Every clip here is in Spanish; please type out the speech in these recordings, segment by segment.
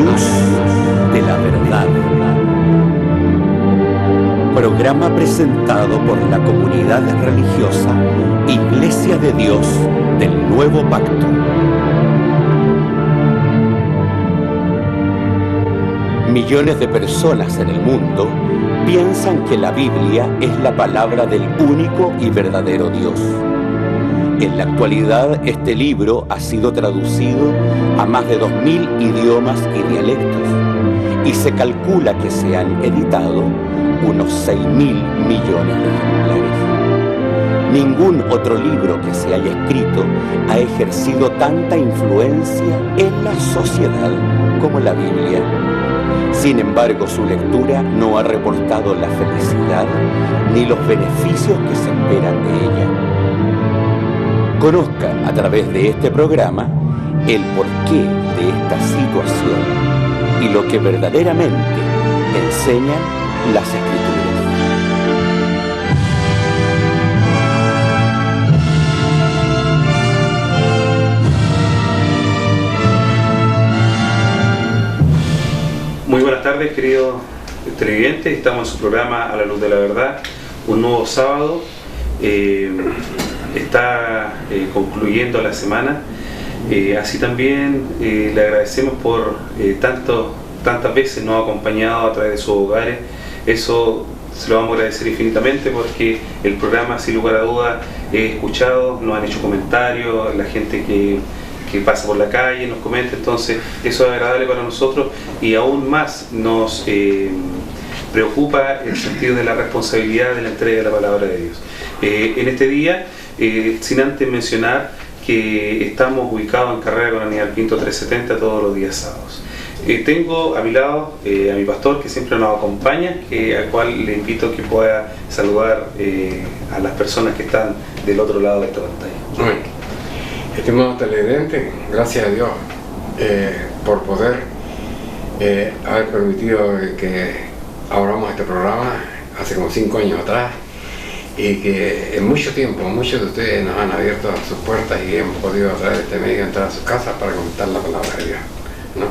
luz de la verdad. Programa presentado por la comunidad religiosa Iglesia de Dios del Nuevo Pacto. Millones de personas en el mundo piensan que la Biblia es la palabra del único y verdadero Dios. En la actualidad, este libro ha sido traducido a más de 2000 idiomas y dialectos, y se calcula que se han editado unos 6.000 millones de ejemplares. Ningún otro libro que se haya escrito ha ejercido tanta influencia en la sociedad como la Biblia. Sin embargo, su lectura no ha reportado la felicidad ni los beneficios que se esperan de ella. Conozca a través de este programa el porqué de esta situación y lo que verdaderamente enseñan las Escrituras. Muy buenas tardes, queridos televidentes. Estamos en su programa A la Luz de la Verdad, un nuevo sábado. Está concluyendo la semana. Así también le agradecemos por tantas veces nos ha acompañado a través de sus hogares. Eso se lo vamos a agradecer infinitamente, porque el programa, sin lugar a dudas, es escuchado, nos han hecho comentarios, la gente que pasa por la calle nos comenta, entonces eso es agradable para nosotros, y aún más nos preocupa el sentido de la responsabilidad de la entrega de la palabra de Dios. En este día, sin antes mencionar que estamos ubicados en Carrera con Aníbal Pinto 370 todos los días sábados. Tengo a mi lado a mi pastor, que siempre nos acompaña, al cual le invito a que pueda saludar a las personas que están del otro lado de esta pantalla. Estimado televidente, gracias a Dios por poder haber permitido que abramos este programa hace como 5 años atrás, y que en mucho tiempo muchos de ustedes nos han abierto sus puertas y hemos podido a través de este medio entrar a sus casas para comentar la palabra de Dios, ¿no?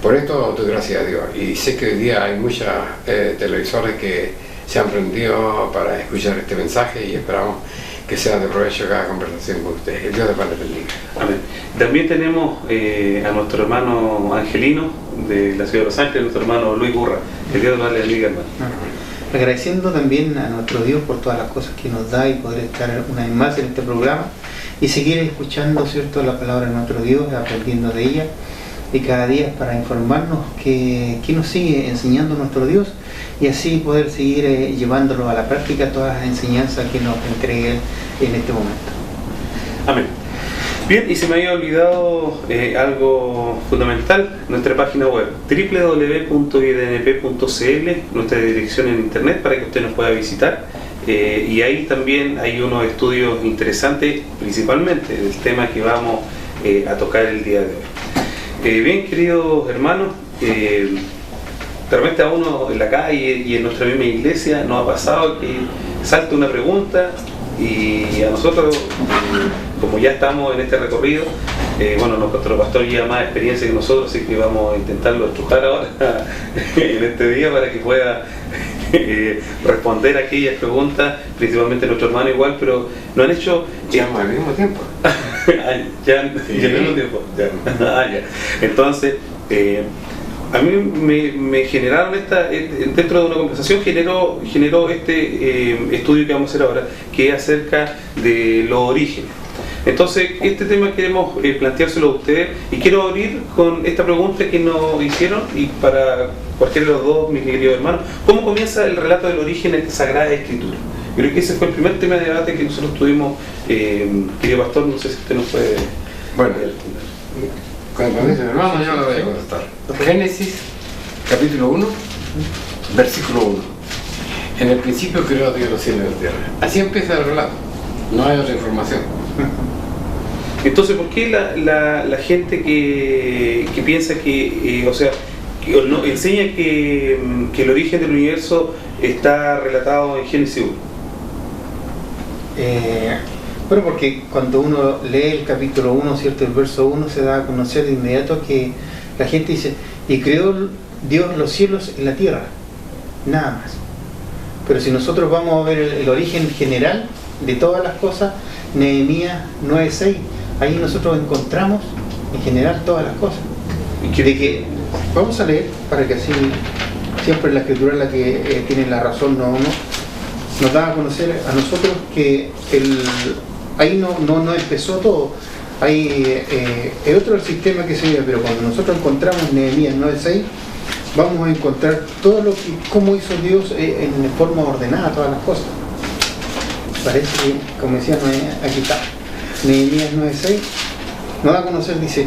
Por esto doy gracias a Dios, y sé que hoy día hay muchos televisores que se han prendido para escuchar este mensaje, y esperamos que sea de provecho cada conversación con ustedes. El Dios de Padre bendiga. Amén. También tenemos a nuestro hermano Angelino de la ciudad de Los Ángeles, nuestro hermano Luis Gurra. El Dios de Padre bendiga, hermano. Agradeciendo también a nuestro Dios por todas las cosas que nos da, y poder estar una vez más en este programa y seguir escuchando, ¿cierto?, la palabra de nuestro Dios, aprendiendo de ella, y cada día para informarnos que nos sigue enseñando nuestro Dios, y así poder seguir llevándolo a la práctica, todas las enseñanzas que nos entregue en este momento. Amén. Bien, y se me había olvidado algo fundamental: nuestra página web www.idnp.cl, nuestra dirección en internet para que usted nos pueda visitar, y ahí también hay unos estudios interesantes, principalmente del tema que vamos a tocar el día de hoy. Bien, queridos hermanos, de repente a uno en la calle y en nuestra misma iglesia nos ha pasado que salta una pregunta, y a nosotros, como ya estamos en este recorrido, nuestro pastor lleva más experiencia que nosotros, así que vamos a intentarlo estrujar ahora en este día para que pueda responder a aquellas preguntas, principalmente nuestro hermano igual, pero nos han hecho... Llevamos al mismo tiempo. ya al mismo tiempo. Ya. Entonces, a mí me generaron dentro de una conversación generó este estudio que vamos a hacer ahora, que es acerca de los orígenes. Entonces, este tema queremos planteárselo a ustedes, y quiero abrir con esta pregunta que nos hicieron, y para cualquiera de los dos, mis queridos hermanos: ¿cómo comienza el relato del origen en la Sagrada Escritura? Creo que ese fue el primer tema de debate que nosotros tuvimos. Querido pastor, no sé si usted nos puede... Bueno, cuando me dicen hermano, yo lo voy a contestar. Génesis, capítulo 1, versículo 1. En el principio creó Dios los cielos y la tierra. Así empieza el relato, no hay otra información. Entonces, ¿por qué la gente que piensa que enseña que el origen del universo está relatado en Génesis 1? Bueno, porque cuando uno lee el capítulo 1, ¿cierto?, el verso 1, se da a conocer de inmediato que La gente dice, y creó Dios los cielos y la tierra, nada más. Pero si nosotros vamos a ver el origen general de todas las cosas, Nehemías 9:6, ahí nosotros encontramos en general todas las cosas. Vamos a leer para que así siempre la escritura es la que tiene la razón, no uno. Nos da a conocer a nosotros que ahí no empezó todo. Hay otro el sistema que se ve, pero cuando nosotros encontramos Nehemías 9:6, vamos a encontrar todo lo que, cómo hizo Dios en forma ordenada todas las cosas. Parece que, como decía, aquí está. Nehemías 9:6 nos da a conocer, dice: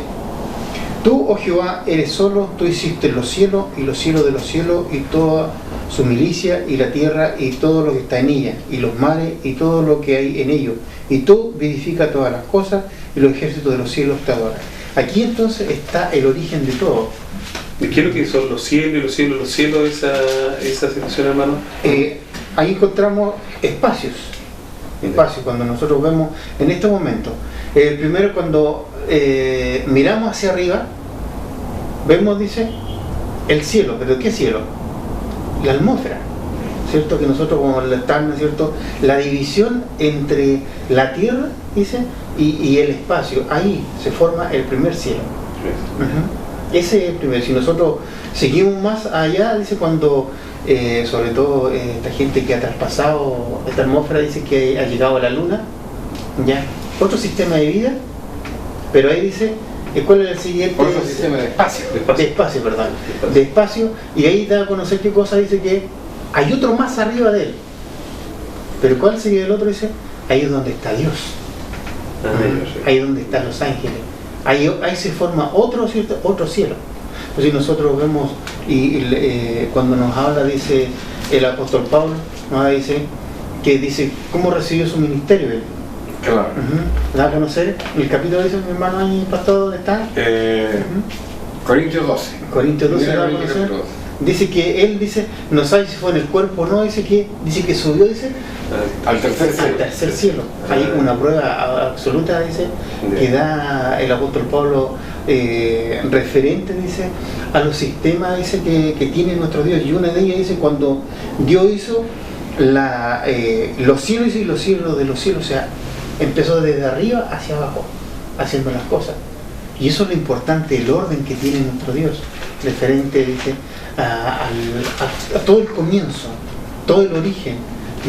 Tú, oh Jehová, eres solo, tú hiciste los cielos y los cielos de los cielos y toda su milicia y la tierra y todo lo que está en ella y los mares y todo lo que hay en ellos. Y tú vivificas todas las cosas y los ejércitos de los cielos te adoran. Aquí entonces está el origen de todo. ¿Qué es lo que son los cielos y los cielos, los cielos, esa situación, hermano? Ahí encontramos espacios. Cuando nosotros vemos en este momento, primero cuando miramos hacia arriba, vemos, dice, el cielo. ¿Pero qué cielo? La atmósfera, ¿cierto? Que nosotros como están, ¿cierto? La división entre la tierra, dice, y el espacio. Ahí se forma el primer cielo. Ese es el primer. Si nosotros seguimos más allá, dice, cuando sobre todo esta gente que ha traspasado esta atmósfera, dice que ha llegado a la luna, ya, otro sistema de vida, pero ahí dice, ¿cuál es el siguiente? Otro sistema de espacio. De espacio, perdón. De espacio, y ahí da a conocer qué cosa, dice que hay otro más arriba de él. Pero ¿cuál sigue el otro? Dice, ahí es donde está Dios. Ahí es donde están los ángeles. Ahí se forma otro cielo. Entonces nosotros vemos, cuando nos habla, dice el apóstol Pablo, dice cómo recibió su ministerio él. Claro. Da a conocer, el capítulo dice, mi hermano, ahí, pastor, ¿dónde está? Corintios 12. Corintios 12 da a conocer. Dice que él, dice, no sabe si fue en el cuerpo o no, dice que subió, dice, al tercer cielo. Hay una prueba absoluta, dice, que da el apóstol Pablo referente, dice, a los sistemas, dice, que tiene nuestro Dios. Y una de ellas dice, cuando Dios hizo los cielos y los cielos de los cielos, o sea, empezó desde arriba hacia abajo, haciendo las cosas. Y eso es lo importante, el orden que tiene nuestro Dios, referente, dice, a todo el comienzo, todo el origen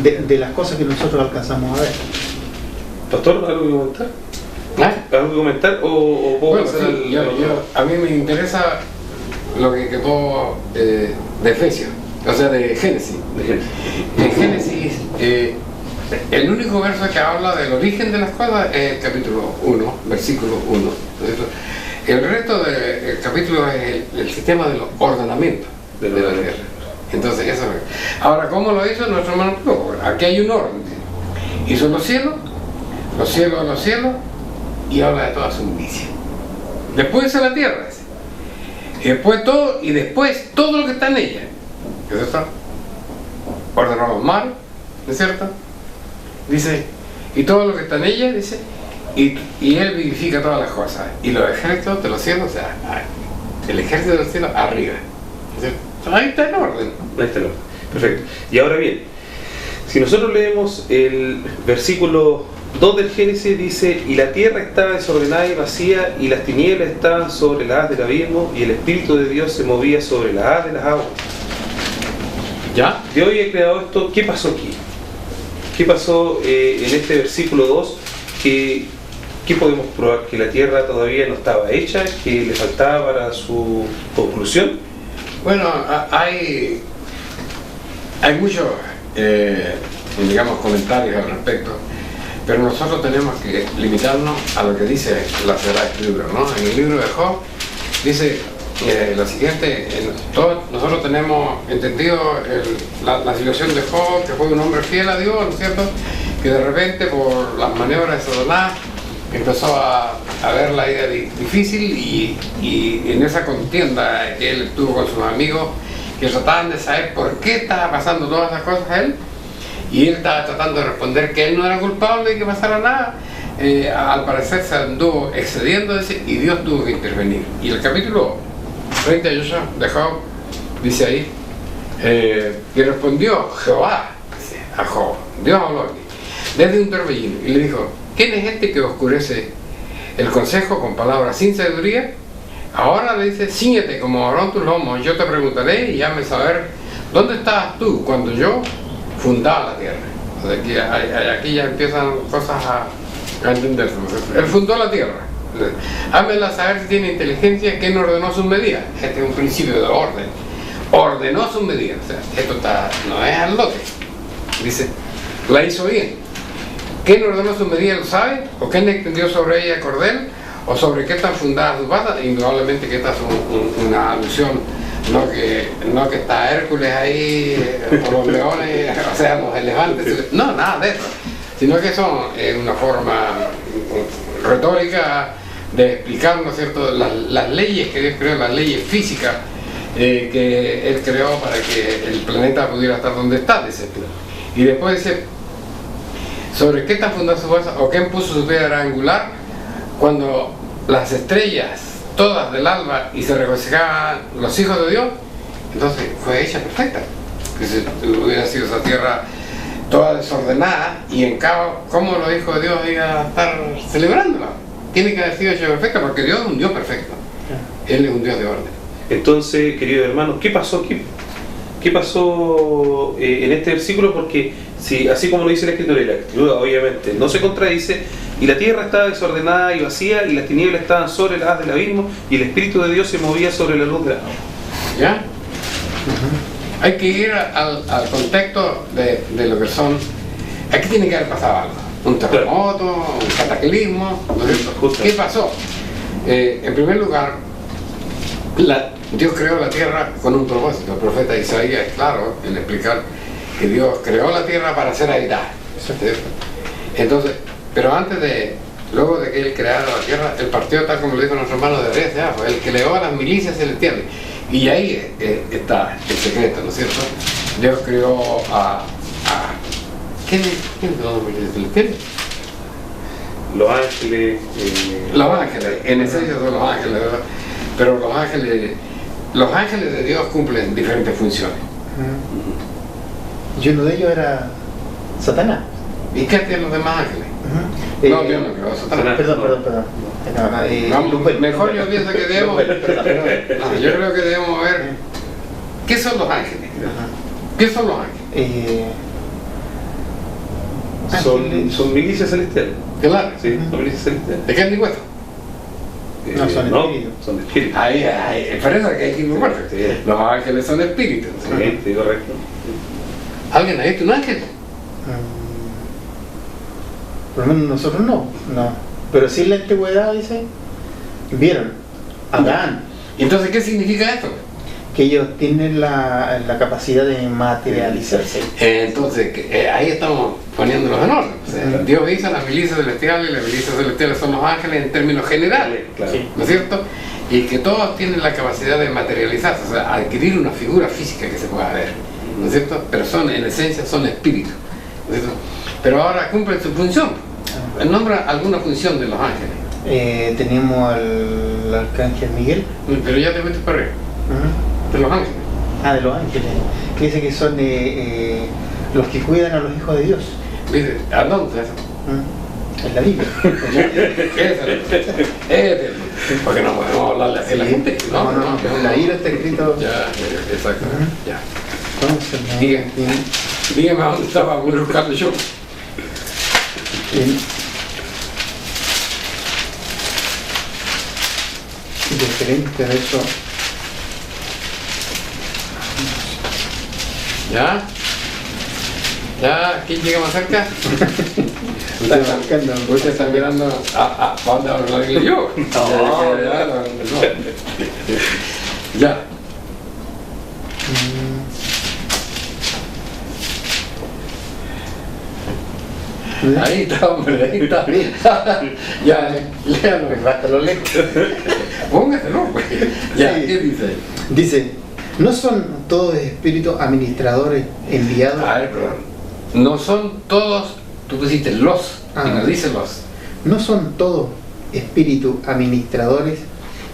de las cosas que nosotros alcanzamos a ver. Pastor, ¿algo que comentar? ¿Algo que comentar o puedo pasar a mí me interesa lo que quedó de Efesios, o sea, de Génesis. En Génesis, el único verso que habla del origen de las cosas es el capítulo 1, versículo 1. El resto del capítulo es el sistema de los ordenamientos de la tierra. Entonces, eso es. Ahora, ¿cómo lo hizo nuestro hermano? Aquí hay un orden. Hizo los cielos, los cielos, y habla de toda su milicia. Después hizo la tierra, y después todo lo que está en ella. ¿Es cierto? Ordenó los mares, ¿no es cierto? Dice, y todo lo que está en ella, dice, y él vivifica todas las cosas. Y los ejércitos de los cielos, o sea, el ejército de los cielos arriba. Ahí está el orden. Ahí está el orden. Perfecto. Y ahora bien, si nosotros leemos el versículo 2 del Génesis, dice, y la tierra estaba desordenada y vacía, y las tinieblas estaban sobre la haz del abismo, y el Espíritu de Dios se movía sobre la haz de las aguas. ¿Ya? Dios había creado esto. ¿Qué pasó aquí? ¿Qué pasó en este versículo 2? ¿Qué podemos probar? ¿Que la tierra todavía no estaba hecha? ¿Que le faltaba para su conclusión? Bueno, hay muchos, digamos, comentarios al respecto, pero nosotros tenemos que limitarnos a lo que dice la Sagrada Escritura, ¿no? En el libro de Job dice lo siguiente: nosotros tenemos entendido la situación de Job, que fue un hombre fiel a Dios, ¿no es cierto?, que de repente por las maniobras de Satanás empezó a ver la vida difícil, y en esa contienda que él tuvo con sus amigos, que trataban de saber por qué estaba pasando todas esas cosas a él, y él estaba tratando de responder que él no era culpable de que pasara nada. Al parecer se anduvo excediendo, y Dios tuvo que intervenir. Y el capítulo 38 de Job, dice ahí, y respondió Jehová a Job, Dios habló aquí, desde un torbellino, y le dijo, ¿quién es este que oscurece el consejo con palabras sin sabiduría? Ahora le dice, ciñete como Aarón tus lomos, yo te preguntaré y hazme saber dónde estabas tú cuando yo fundaba la tierra. O sea, aquí ya empiezan cosas a entenderse. Él fundó la tierra. Házmela saber si tiene inteligencia, quién ordenó sus medidas. Este es un principio de orden. Ordenó sus medidas. O sea, esto no es al lote. Dice, la hizo bien. ¿Quién ordenó sus medidas lo sabe? ¿O quién extendió sobre ella cordel? ¿O sobre qué están fundadas sus bases? Indudablemente que esta es una alusión, no que está Hércules ahí, o los leones, o sea, los elefantes, no, nada de eso, sino que son una forma retórica de explicar, ¿no es cierto?, las leyes que Dios creó, las leyes físicas que Él creó para que el planeta pudiera estar donde está, dice. Y después dice, ¿sobre qué están fundadas sus bases? ¿O quién puso su piedra angular? Cuando las estrellas, todas del alba, y se regocijaban los hijos de Dios, entonces fue hecha perfecta. Que si hubiera sido esa tierra toda desordenada, y en cabo, ¿cómo los hijos de Dios iban a estar celebrándola? Tiene que haber sido hecha perfecta, porque Dios es un Dios perfecto. Él es un Dios de orden. Entonces, queridos hermanos, ¿qué pasó aquí? ¿Qué pasó en este versículo? Porque si, así como lo dice la Escritura obviamente no se contradice, y la tierra estaba desordenada y vacía, y las tinieblas estaban sobre las haz del abismo, y el Espíritu de Dios se movía sobre la luz de la agua. ¿Ya? Hay que ir al contexto de lo que son. Aquí tiene que haber pasado algo. Un terremoto, un cataclismo. ¿Qué pasó? En primer lugar, Dios creó la tierra con un propósito. El profeta Isaías es claro en explicar que Dios creó la tierra para ser habitada. Entonces, pero luego de que Él creara la tierra, Él partió, tal como lo dijo nuestro hermano de Hebreo, Él creó a las milicias celestiales. Y ahí está el secreto, ¿no es cierto? Dios creó ¿quién creó las milicias celestiales? Los ángeles. Los ángeles, en esencia son los ángeles, ¿verdad? Pero los ángeles de Dios cumplen diferentes funciones. Y uno de ellos era Satanás. ¿Y qué tienen los demás ángeles? No, Dios no creó a Satanás. Perdón. Mejor yo pienso que debemos yo creo que debemos ver ¿qué son los ángeles? ¿Qué son los ángeles? Son milicias celestiales. Claro. Sí, son milicias celestiales. ¿De qué antigüedad? No, son espíritus. Son de espíritu. Ahí, parece que hay que informar. Los ángeles son espíritus. Sí, correcto. ¿Alguien ha visto un ángel? Por lo menos nosotros no. Pero sí en la antigüedad, dice, vieron Adán. ¿Y entonces qué significa esto? Que ellos tienen la capacidad de materializarse. Entonces, ahí estamos poniéndolos en orden. O sea, Dios hizo las milicias celestiales, y las milicias celestiales son los ángeles en términos generales, claro. ¿no es cierto? Y que todos tienen la capacidad de materializarse, o sea, adquirir una figura física que se pueda ver, ¿no es cierto? Pero en esencia son espíritus, ¿no es cierto? Pero ahora cumplen su función. Nombra alguna función de los ángeles. Tenemos al arcángel Miguel. Pero ya te fuiste para arriba. De los ángeles. De los ángeles. Que dice que son los que cuidan a los hijos de Dios. Dice, ¿a dónde es eso? En la Biblia. Porque no podemos hablarle así a la gente. No, en la Biblia está escrito. Ya, exacto. Ya. Entonces, dígame a dónde estaba buscando yo. Diferente de eso. ¿Ya? ¿Quién llega más cerca? Usted está mirando ¿para dónde hablo yo? No. Ya. Ahí está, hombre, ahí está. Ya, léalo. Hasta lo lejos. Póngaselo, pues. Ya, Sí. ¿qué dice ahí? Dice, ¿no son todos espíritus administradores enviados? A ver, perdón. No son todos, tú pusiste los, y no dice los. ¿No son todos espíritus administradores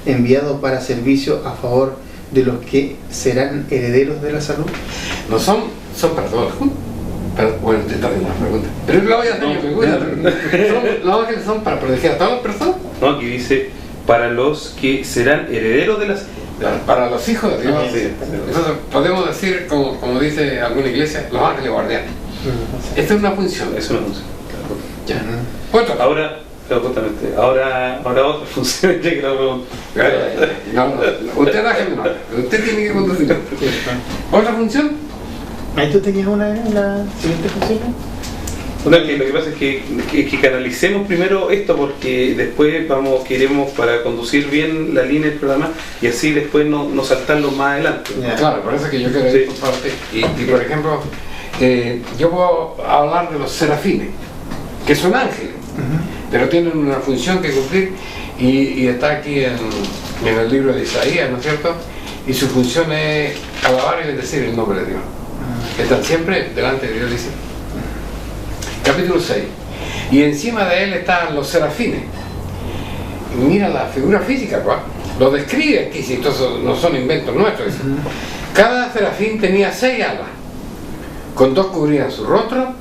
enviado para servicio a favor de los que serán herederos de la salud? No son para todos. Bueno, usted está haciendo una pregunta. Pero luego ya tengo pregunta. ¿Los ángeles son para proteger a todas las personas? No, aquí dice para los que serán herederos de la salud. Para los hijos de Dios. Sí. Entonces podemos decir, como dice alguna iglesia, los ángeles guardianes. Esta es una función. Es una función. Ya. Otra. Ahora, justamente, ahora otra función, ya que la pregunta. No, usted ángel no. Usted tiene que conducir. ¿Otra función? ¿Ahí tú tenías una en la siguiente función? No, lo que pasa es que canalicemos primero esto, porque después queremos para conducir bien la línea del programa y así después no saltarlo más adelante. Ya. Claro, por eso es que yo quiero ir por parte. Y por ejemplo, yo puedo hablar de los serafines, que son ángeles, pero tienen una función que cumplir y está aquí en el libro de Isaías, ¿no es cierto? Y su función es alabar y bendecir el nombre de Dios. Están siempre delante de Dios, dice. Capítulo 6. Y encima de él están los serafines. Y mira la figura física, ¿cuál? Lo describe aquí, si estos no son inventos nuestros. Cada serafín tenía 6 alas. Con 2 cubrían su rostro,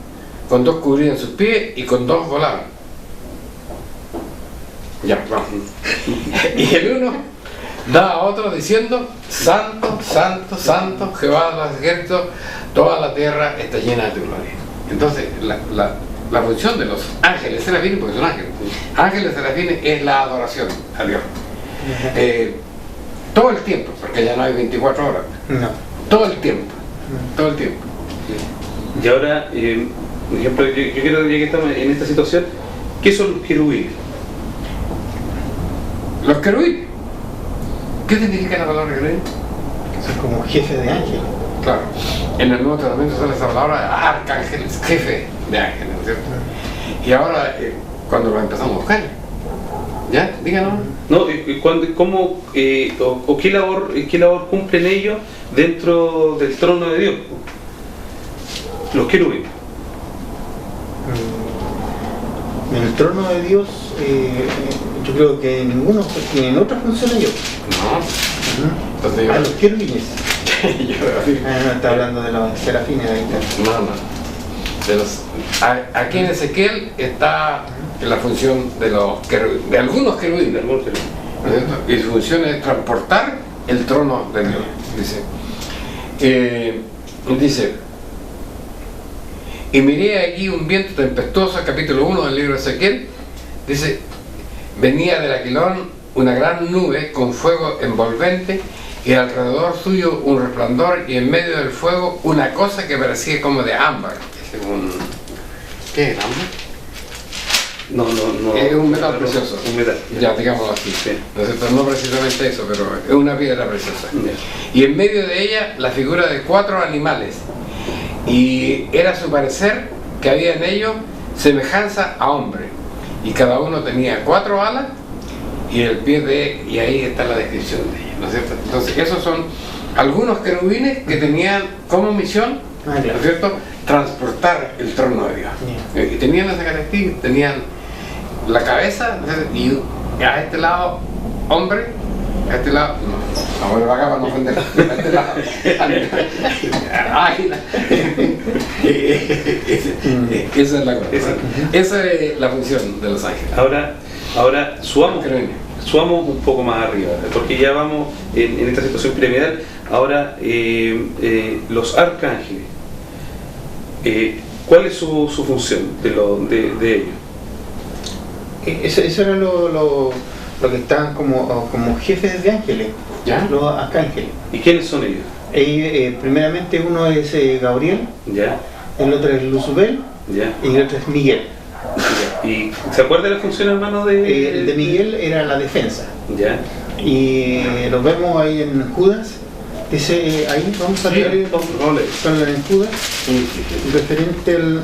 con 2 cubrían sus pies y con 2 volaban. Ya, vamos. Y el uno da a otro diciendo: Santo, Santo, Santo, Jehová de los ejércitos, toda la tierra está llena de tu gloria. Entonces, la función de los ángeles serafines, porque son ángeles serafines, es la adoración a Dios. Todo el tiempo, porque ya no hay 24 horas. No. Todo el tiempo. Todo el tiempo. Y ahora, por ejemplo, yo quiero, ya que estamos en esta situación, ¿qué son los querubines? Los querubines. ¿Qué significa la palabra querubín? Son como jefes de ángeles. Claro. En el Nuevo Testamento sale esa palabra arcángeles, jefe de ángeles, ¿no es cierto? Y ahora, cuando lo empezamos a buscar, ¿ya? Díganos. No, ¿cómo, o qué labor cumplen ellos dentro del trono de Dios? Los querubines. En el trono de Dios, yo creo que ninguno tienen otra función ellos. No. Entonces A los querubines. yo, No, está hablando de los serafines ahí está. no. Aquí en Ezequiel está la función de algunos querubines, ¿no es cierto? Y su función es transportar el trono de Dios, dice. Y miré aquí un viento tempestuoso, capítulo 1 del libro de Ezequiel, dice: venía del aquilón una gran nube con fuego envolvente, y alrededor suyo un resplandor, y en medio del fuego una cosa que parecía como de ámbar. ¿Qué es ámbar? No. Es un metal precioso. Un metal. Ya, digámoslo así. Sí. ¿No es cierto? No precisamente eso, pero es una piedra preciosa. Ya. Y en medio de ella la figura de 4 animales. Y era su parecer que había en ellos semejanza a hombre. Y cada uno tenía 4 alas y el pie y ahí está la descripción de ellos, ¿no es cierto? Entonces esos son algunos querubines que tenían como misión, ¿no es cierto?, transportar el trono de Dios. Y tenían esa característica, tenían la cabeza, y a este lado hombre, a este lado no, ahora acá para no ofender, a este lado águila. Esa es la cosa. Esa es la función de los ángeles. Ahora subamos un poco más arriba, porque ya vamos en esta situación piramidal. Ahora, los arcángeles, ¿cuál es su función de ellos? Eso era lo que estaban como jefes de ángeles, ¿Ya? los arcángeles. ¿Y quiénes son ellos? Primeramente uno es Gabriel, ¿Ya? el otro es Luzbel ¿Ya? y el otro es Miguel. ¿Y se acuerda de la función, hermano, El de Miguel era la defensa. ¿Ya? Y lo vemos ahí en Judas. Dice ahí, vamos a leer en Judas, referente al.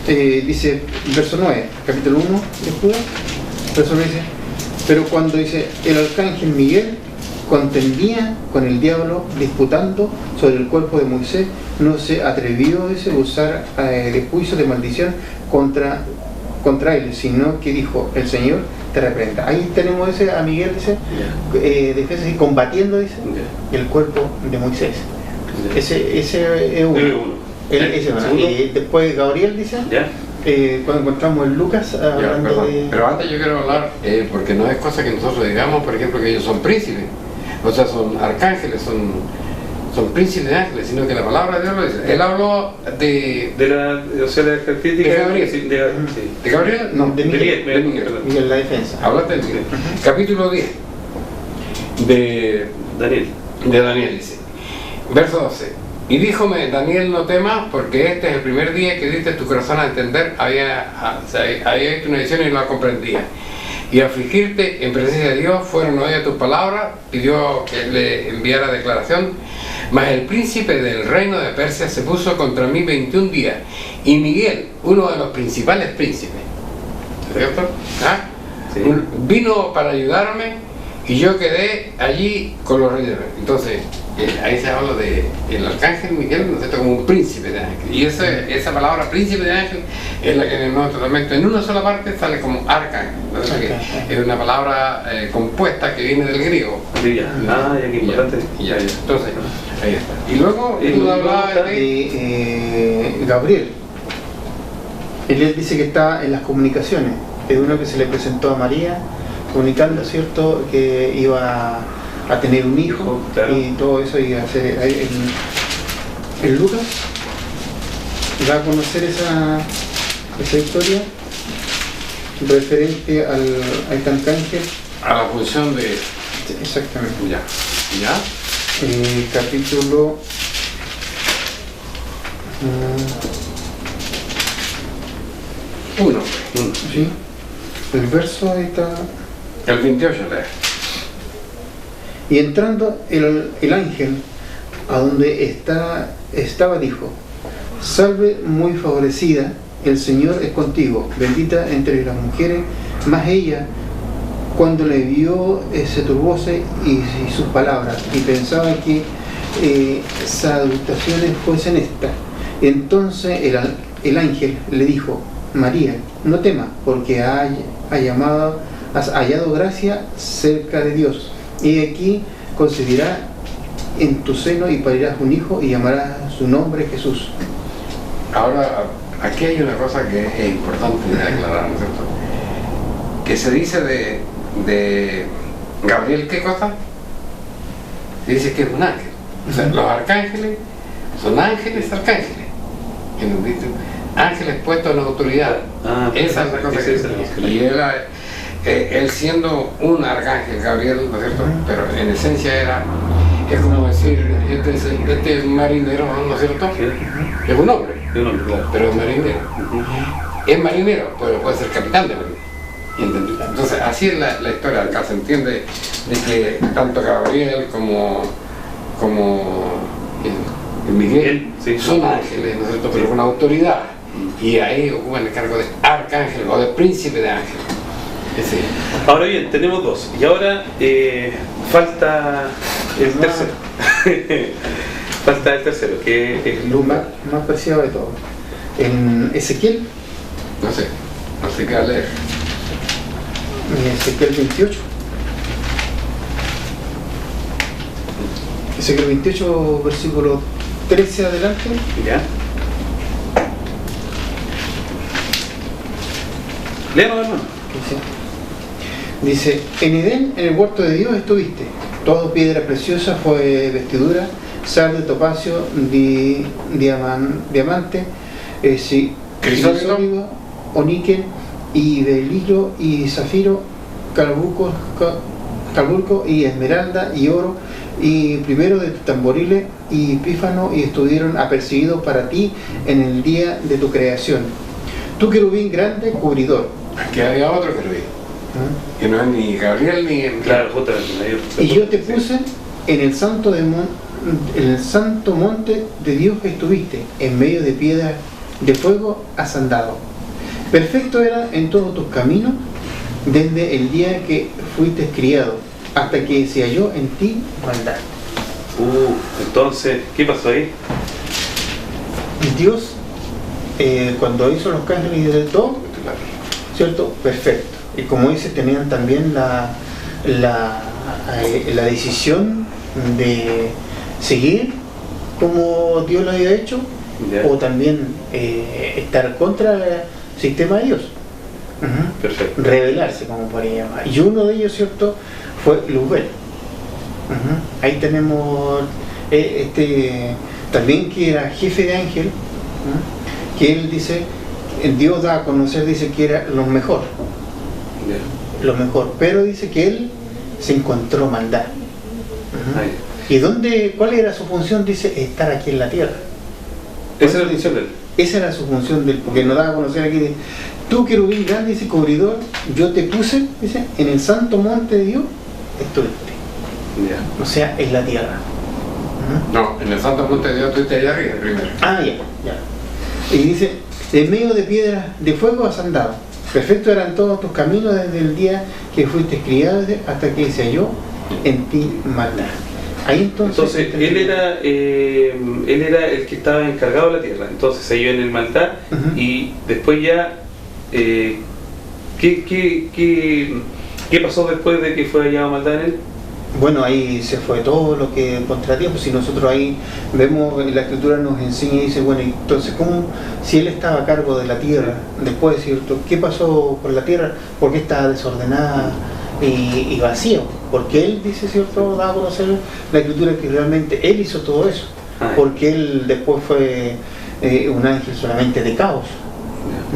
Dice, verso 9, capítulo 1 de Judas, verso 9 dice: pero cuando dice, el arcángel Miguel contendía con el diablo disputando sobre el cuerpo de Moisés, no se atrevió a usar de juicio de maldición contra él, sino que dijo: el Señor te reprenda. Ahí tenemos ese a Miguel, dice, defensa y combatiendo, dice, el cuerpo de Moisés. Ese es uno. Ese uno. Y después Gabriel dice, cuando encontramos en Lucas hablando pero antes yo quiero hablar, porque no es cosa que nosotros digamos, por ejemplo, que ellos son príncipes, o sea, son arcángeles, son príncipes de ángeles, sino que la palabra de Dios lo dice. Él habló de la característica de Gabriel. ¿De Gabriel? No, de Miguel. Miguel, la defensa. Háblate de Miguel. Capítulo 10 de Daniel dice, verso 12. Y díjome, Daniel, no temas, porque este es el primer día que diste tu corazón a entender, había hecho una visión y no la comprendía. Y afligirte en presencia de Dios fueron oídas tus palabras, pidió que le enviara declaración, mas el príncipe del reino de Persia se puso contra mí 21 días, y Miguel, uno de los principales príncipes, ¿cierto? Sí. Vino para ayudarme, y yo quedé allí con los reyes. Entonces, ahí se habla de el arcángel Miguel, ¿no es cierto?, como un príncipe de ángel. Y esa palabra príncipe de ángel es la que en el Nuevo Testamento en una sola parte sale como arcángel, ¿no es cierto? Es una palabra compuesta que viene del griego. Qué importante. Entonces, ahí está. Y luego tú hablabas de Gabriel. Él dice que está en las comunicaciones. Es uno que se le presentó a María, comunicando, ¿cierto?, que iba a tener un hijo, claro. Y todo eso iba a hacer en Lucas. Va a conocer esa historia referente al arcángel, a la función de... Exactamente. ¿Ya? Capítulo 1. Sí. El verso ahí está. El 28 lee. Y entrando el ángel a donde estaba dijo: salve muy favorecida, el Señor es contigo, bendita entre las mujeres. Mas ella, cuando le vio, se turbóse y sus palabras, y pensaba que salutaciones fuesen estas. Entonces el ángel le dijo: María, no temas, porque has hallado gracia cerca de Dios. Y aquí concebirás en tu seno y parirás un hijo y llamarás su nombre Jesús. Ahora, aquí hay una cosa que es importante de aclarar, ¿no es cierto? Que se dice de Gabriel, ¿qué cosa? Se dice que es un ángel. O sea, los arcángeles son ángeles arcángeles. ¿Entendiste? Ángeles puestos en autoridad. Esa es la cosa que dice. Y él siendo un arcángel, Gabriel, ¿no es cierto? Pero en esencia es como decir, este es marinero, ¿no es cierto? Es un hombre, claro. Pero es marinero. Es marinero, pero puede ser capitán de marina. ¿Entendés? Entonces, así es la historia. Acá se entiende de que tanto Gabriel como Miguel son ángeles, ¿no es cierto? Pero con autoridad. Y ahí ocupan el cargo de arcángel o de príncipe de ángel. Sí. Ahora bien, tenemos dos. Y ahora falta el tercero. Falta el tercero, que es lo más preciado de todo. En Ezequiel. No sé qué va a leer. En Ezequiel 28. Ezequiel 28, versículo 13 adelante. Ya. Léanos, hermano. Dice: en Edén, en el huerto de Dios estuviste. Todo piedra preciosa fue vestidura, sardio, topacio, diamante, crisólito, oníquel, y berilio, y zafiro, carbunco, y esmeralda, y oro, y primero de tus tamboriles, y pífano, y estuvieron apercibidos para ti en el día de tu creación. Tu querubín grande, cubridor. Aquí había otro querubín. Que no es ni Gabriel ni... Claro, justamente. Y yo te puse en el santo monte de Dios que estuviste, en medio de piedras de fuego has andado. Perfecto era en todos tus caminos, desde el día que fuiste criado, hasta que se halló en ti maldad. Entonces, ¿qué pasó ahí? Dios, cuando hizo los ángeles y de todo, ¿cierto? Perfecto. Y como dice, tenían también la decisión de seguir como Dios lo había hecho, o también estar contra el sistema de Dios. Perfecto. Rebelarse, como podría llamar. Y uno de ellos, ¿cierto?, fue Luzbel. Ahí tenemos también que era jefe de ángel, que él dice, Dios da a conocer, dice que era lo mejor, pero dice que él se encontró maldad. ¿Y cuál era su función? Dice, estar aquí en la tierra. Esa era la función de él. Esa era su función de él, porque nos da a conocer aquí, dice, tú querubín grande, dice, cubridor, yo te puse, dice, en el santo monte de Dios, estuviste. O sea, en la tierra. No, en el santo monte de Dios estuviste allá arriba primero. Ya. Y dice, en medio de piedras de fuego has andado. Perfectos eran todos tus caminos desde el día que fuiste criado hasta que se halló en ti maldad. Ahí entonces él era el que estaba encargado de la tierra. Entonces se halló en el maldad. Y después ya ¿qué pasó después de que fue hallado maldad en él? Bueno, ahí se fue todo lo que contra Dios. Pues si nosotros ahí vemos, la escritura nos enseña y dice, bueno, entonces ¿cómo, si él estaba a cargo de la tierra, después, ¿cierto?, qué pasó con la tierra? ¿Por qué estaba desordenada y vacía? Porque él dice, ¿cierto?, da a conocer la escritura que realmente él hizo todo eso, porque él después fue un ángel solamente de caos,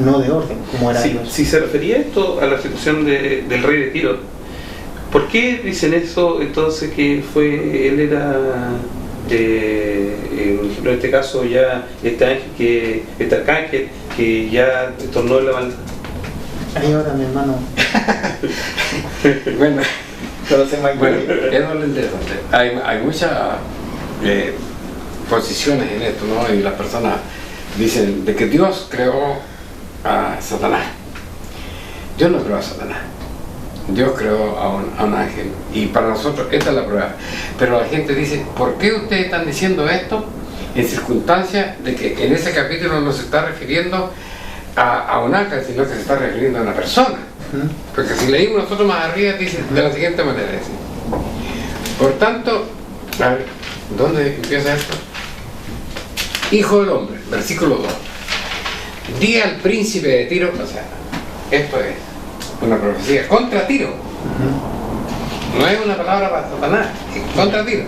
no de orden, como era Dios. Si se refería esto a la situación del rey de Tiro, ¿por qué dicen eso entonces que él era, en este caso ya este arcángel que ya tornó la maldad? Ahí ahora mi hermano. Bueno, bueno, eso es lo interesante. Hay muchas posiciones en esto, ¿no? Y las personas dicen de que Dios creó a Satanás. Dios no creó a Satanás. Dios creó a un ángel, y para nosotros esta es la prueba. Pero la gente dice, ¿por qué ustedes están diciendo esto en circunstancias de que en ese capítulo no se está refiriendo a un ángel, sino que se está refiriendo a una persona? Porque si leímos nosotros más arriba, dice de la siguiente manera, dice, por tanto, a ver, ¿dónde empieza esto? Hijo del hombre, versículo 2, di al príncipe de Tiro, o sea, esto es una profecía contra Tiro. No es una palabra para Satanás, es contra Tiro.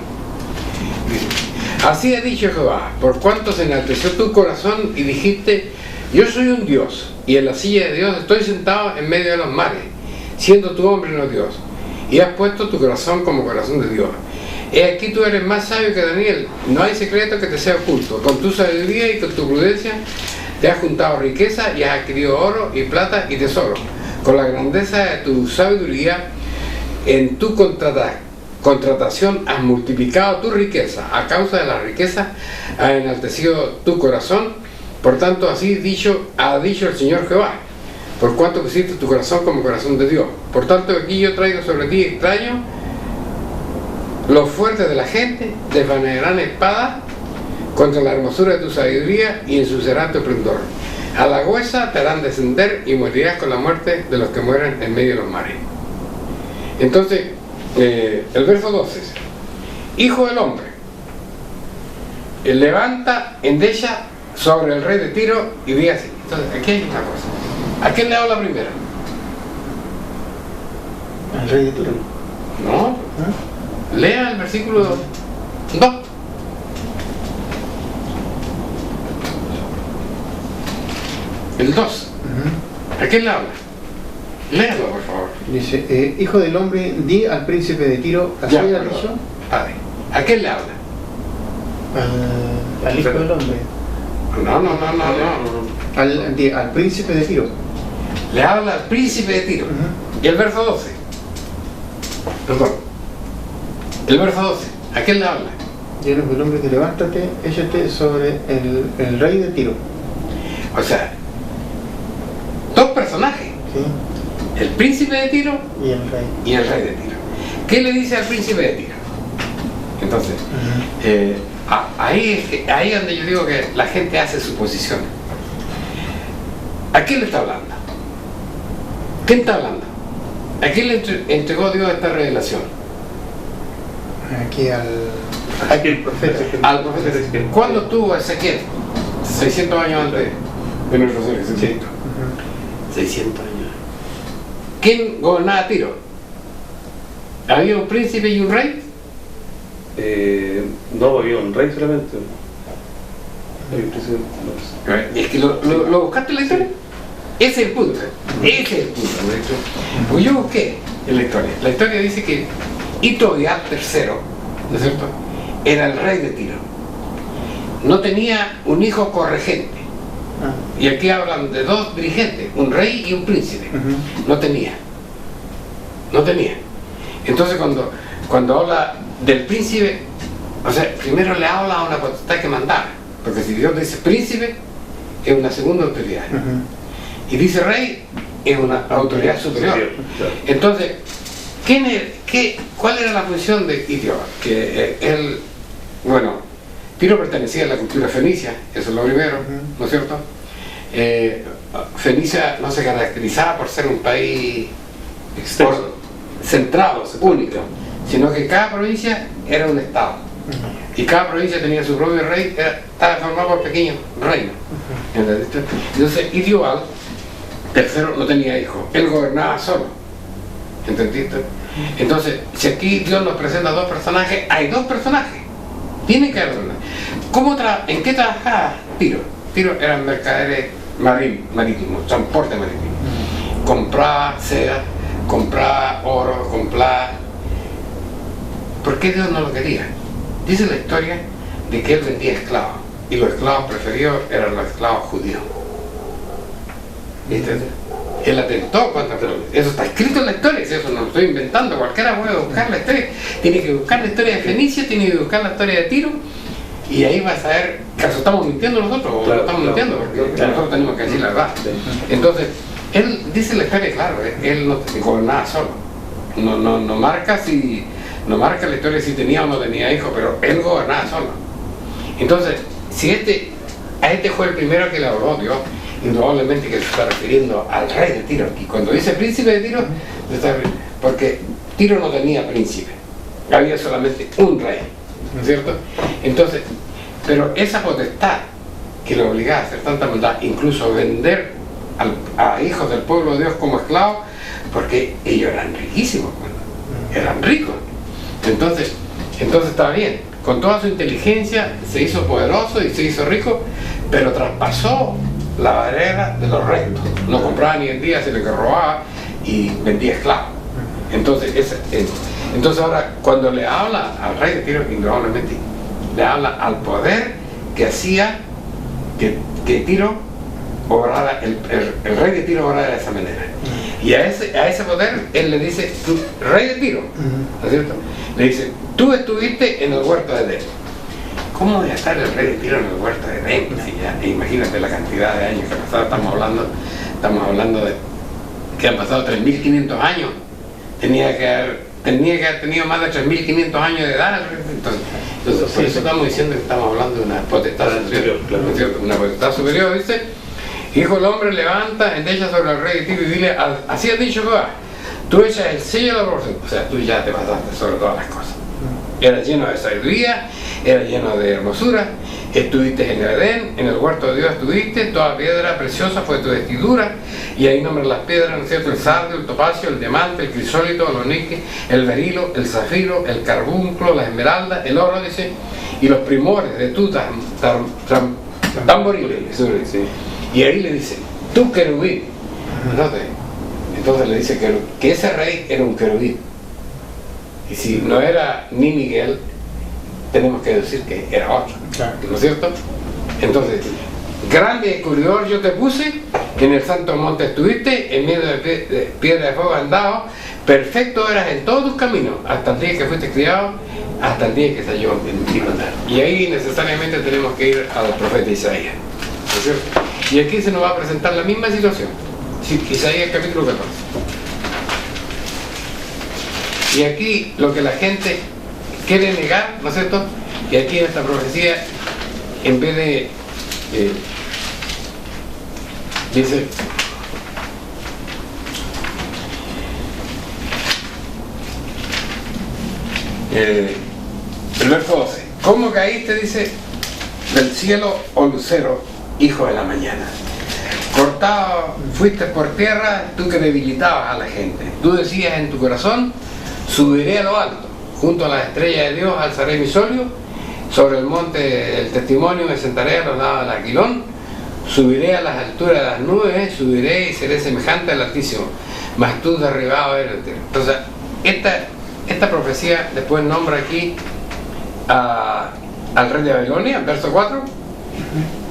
Así ha dicho Jehová, por cuanto se enalteció tu corazón y dijiste, yo soy un Dios, y en la silla de Dios estoy sentado en medio de los mares, siendo tu hombre no Dios, y has puesto tu corazón como corazón de Dios. He aquí tú eres más sabio que Daniel, no hay secreto que te sea oculto. Con tu sabiduría y con tu prudencia te has juntado riqueza y has adquirido oro y plata y tesoro. Con la grandeza de tu sabiduría en tu contratación has multiplicado tu riqueza. A causa de la riqueza has enaltecido tu corazón. Por tanto, así ha dicho el Señor Jehová, por cuanto pusiste tu corazón como corazón de Dios. Por tanto, aquí yo traigo sobre ti extraño. Los fuertes de la gente desvanecerán espadas contra la hermosura de tu sabiduría y ensuciarán tu esplendor. A la huesa te harán descender y morirás con la muerte de los que mueren en medio de los mares. Entonces, el verso 12, hijo del hombre, levanta endecha sobre el rey de Tiro y di así. Entonces, aquí hay una cosa. ¿A quién le habla primero? Al rey de Tiro. No. Lea el versículo 2. El 2. ¿A quién le habla? Léalo, por favor. Dice, hijo del hombre, di al príncipe de Tiro, ¿así ha dicho? ¿A quién le habla? Al hijo del hombre. No. Al príncipe de Tiro. Le habla al príncipe de Tiro. Y el verso 12. Perdón. El verso 12. ¿A quién le habla? Y el hijo del hombre, que levántate, échate sobre el rey de Tiro. O sea, dos personajes. Sí. El príncipe de Tiro y el rey de Tiro. ¿Qué le dice al príncipe de Tiro? Entonces, ahí es donde yo digo que la gente hace suposiciones. ¿A quién le está hablando? ¿Quién está hablando? ¿A quién le entregó Dios esta revelación? Aquí al profeta. Al profeta Ezequiel. ¿Cuándo tuvo Ezequiel? 600 años antes de nuestro Señor Jesucristo. 600 años. ¿Quién gobernaba Tiro? ¿Había un príncipe y un rey? No, había un rey solamente. Había un príncipe, no. Es que lo buscaste en la historia. Ese es el punto. Ese es el punto, de hecho. Pues yo busqué en la historia. La historia dice que Itobiad III, ¿no es cierto?, era el rey de Tiro. No tenía un hijo corregente. Y aquí hablan de dos dirigentes, un rey y un príncipe. No tenía. Entonces cuando habla del príncipe, o sea, primero le habla a una potestad que mandar. Porque si Dios dice príncipe, es una segunda autoridad. Y dice rey, es una autoridad superior. Entonces, ¿cuál era la función de Itióbal? Que él, bueno, Tiro pertenecía a la cultura fenicia, eso es lo primero, ¿no es cierto? Fenicia no se caracterizaba por ser un país centrado, único, sino que cada provincia era un estado. Y cada provincia tenía su propio rey, estaba formado por pequeños reinos. Entonces, Itióbal tercero no tenía hijos, él gobernaba solo. ¿Entendiste? Entonces, si aquí Dios nos presenta dos personajes, hay dos personajes. Tiene que haber una. ¿En qué trabajaba Tiro? Tiro eran mercaderes marítimos, transporte marítimo. Compraba seda, compraba oro, compraba... ¿Por qué Dios no lo quería? Dice la historia de que él vendía esclavos, y los esclavos preferidos eran los esclavos judíos. ¿Viste? Él atentó contra... Eso está escrito en la historia, eso no lo estoy inventando, cualquiera puede buscar la historia. Tiene que buscar la historia de Fenicia, tiene que buscar la historia de Tiro, y ahí va a saber que estamos mintiendo nosotros, o no estamos mintiendo, porque nosotros tenemos que decir la verdad. Entonces, él dice la historia, claro, él no gobernaba solo. No marca la historia si tenía o no tenía hijos, pero él gobernaba solo. Entonces, si a este fue el primero que le habló Dios, indudablemente que se está refiriendo al rey de Tiro. Y cuando dice príncipe de Tiro, porque Tiro no tenía príncipe, había solamente un rey, ¿no es cierto? Entonces, pero esa potestad que le obligaba a hacer tanta maldad, incluso vender a hijos del pueblo de Dios como esclavos, porque ellos eran riquísimos, eran ricos. Entonces estaba bien, con toda su inteligencia se hizo poderoso y se hizo rico, pero traspasó la barrera de los rectos. No compraba ni vendía, sino que robaba y vendía esclavos. Entonces ahora, cuando le habla al rey de Tiro, indudablemente le habla al poder que hacía que Tiro obrara, el rey de Tiro obrara de esa manera. Y a ese poder él le dice, rey de Tiro, ¿no es cierto? Le dice, tú estuviste en el huerto de Edén. ¿Cómo voy a estar el rey de Tiro en el huerto de Edén? Si ya, imagínate la cantidad de años que ha pasado, estamos hablando de que han pasado 3.500 años. Tenía que haber tenido más de 3.500 años de edad. Entonces por eso estamos diciendo que estamos hablando de una potestad superior, ¿no es cierto? Una potestad superior, dice, hijo del hombre, levanta, endecha sobre el rey de Tiro y dile, así has dicho Jehová, tú echas el sello de la proporción, o sea, tú ya te pasaste sobre todas las cosas. Eras lleno de sabiduría, eras lleno de hermosura, estuviste en el Edén, en el huerto de Dios estuviste, toda piedra preciosa fue tu vestidura, y ahí nombran las piedras, ¿no es cierto? El sardio, el topacio, el diamante, el crisólito, el onique, el berilo, el zafiro, el carbunclo, la esmeralda, el oro, dice, y los primores de tu tamboril. Y ahí le dice, tú querubín, entonces le dice que ese rey era un querubín. Y si no era ni Miguel, tenemos que decir que era otro, ¿no es cierto? Entonces, grande descubridor yo te puse, en el santo monte estuviste, en medio de piedra de fuego andado, perfecto eras en todos tus caminos, hasta el día que fuiste criado, hasta el día que se halló en ti andar. Y ahí necesariamente tenemos que ir al profeta Isaías, ¿no es cierto? Y aquí se nos va a presentar la misma situación. Isaías capítulo 14. Y aquí lo que la gente quiere negar, ¿no es cierto? Y aquí en esta profecía, en vez de dice, El verso 12. ¿Cómo caíste, dice, del cielo, oh lucero, hijo de la mañana? Cortado fuiste por tierra, tú que debilitabas a la gente. Tú decías en tu corazón, subiré a lo alto, junto a las estrellas de Dios alzaré mi solio, sobre el monte del testimonio me sentaré a los lados del Aquilón, subiré a las alturas de las nubes, subiré y seré semejante al Altísimo, mas tú derribado eres. Entonces, esta profecía después nombra aquí al rey de Babilonia, verso 4.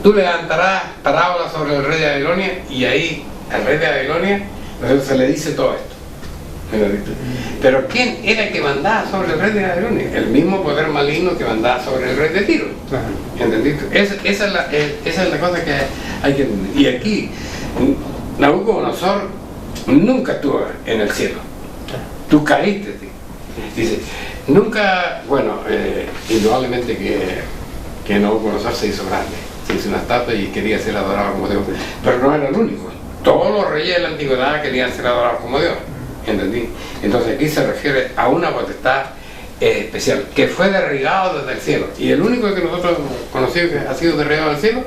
Tú levantarás parábolas sobre el rey de Babilonia, y ahí al rey de Babilonia se le dice todo esto. Pero ¿quién era el que mandaba sobre el rey de Babilonia? El mismo poder maligno que mandaba sobre el rey de Tiro. ¿Entendiste? Esa es la cosa que hay que entender. Y aquí Nabucodonosor nunca estuvo en el cielo. Tú caíste, tío. Dice, nunca, bueno, indudablemente que Nabucodonosor se hizo grande, se hizo una estatua y quería ser adorado como Dios, pero no era el único. Todos los reyes de la antigüedad querían ser adorados como Dios, ¿entendí? Entonces aquí se refiere a una potestad especial, que fue derribado desde el cielo, y el único que nosotros hemos conocido que ha sido derribado del cielo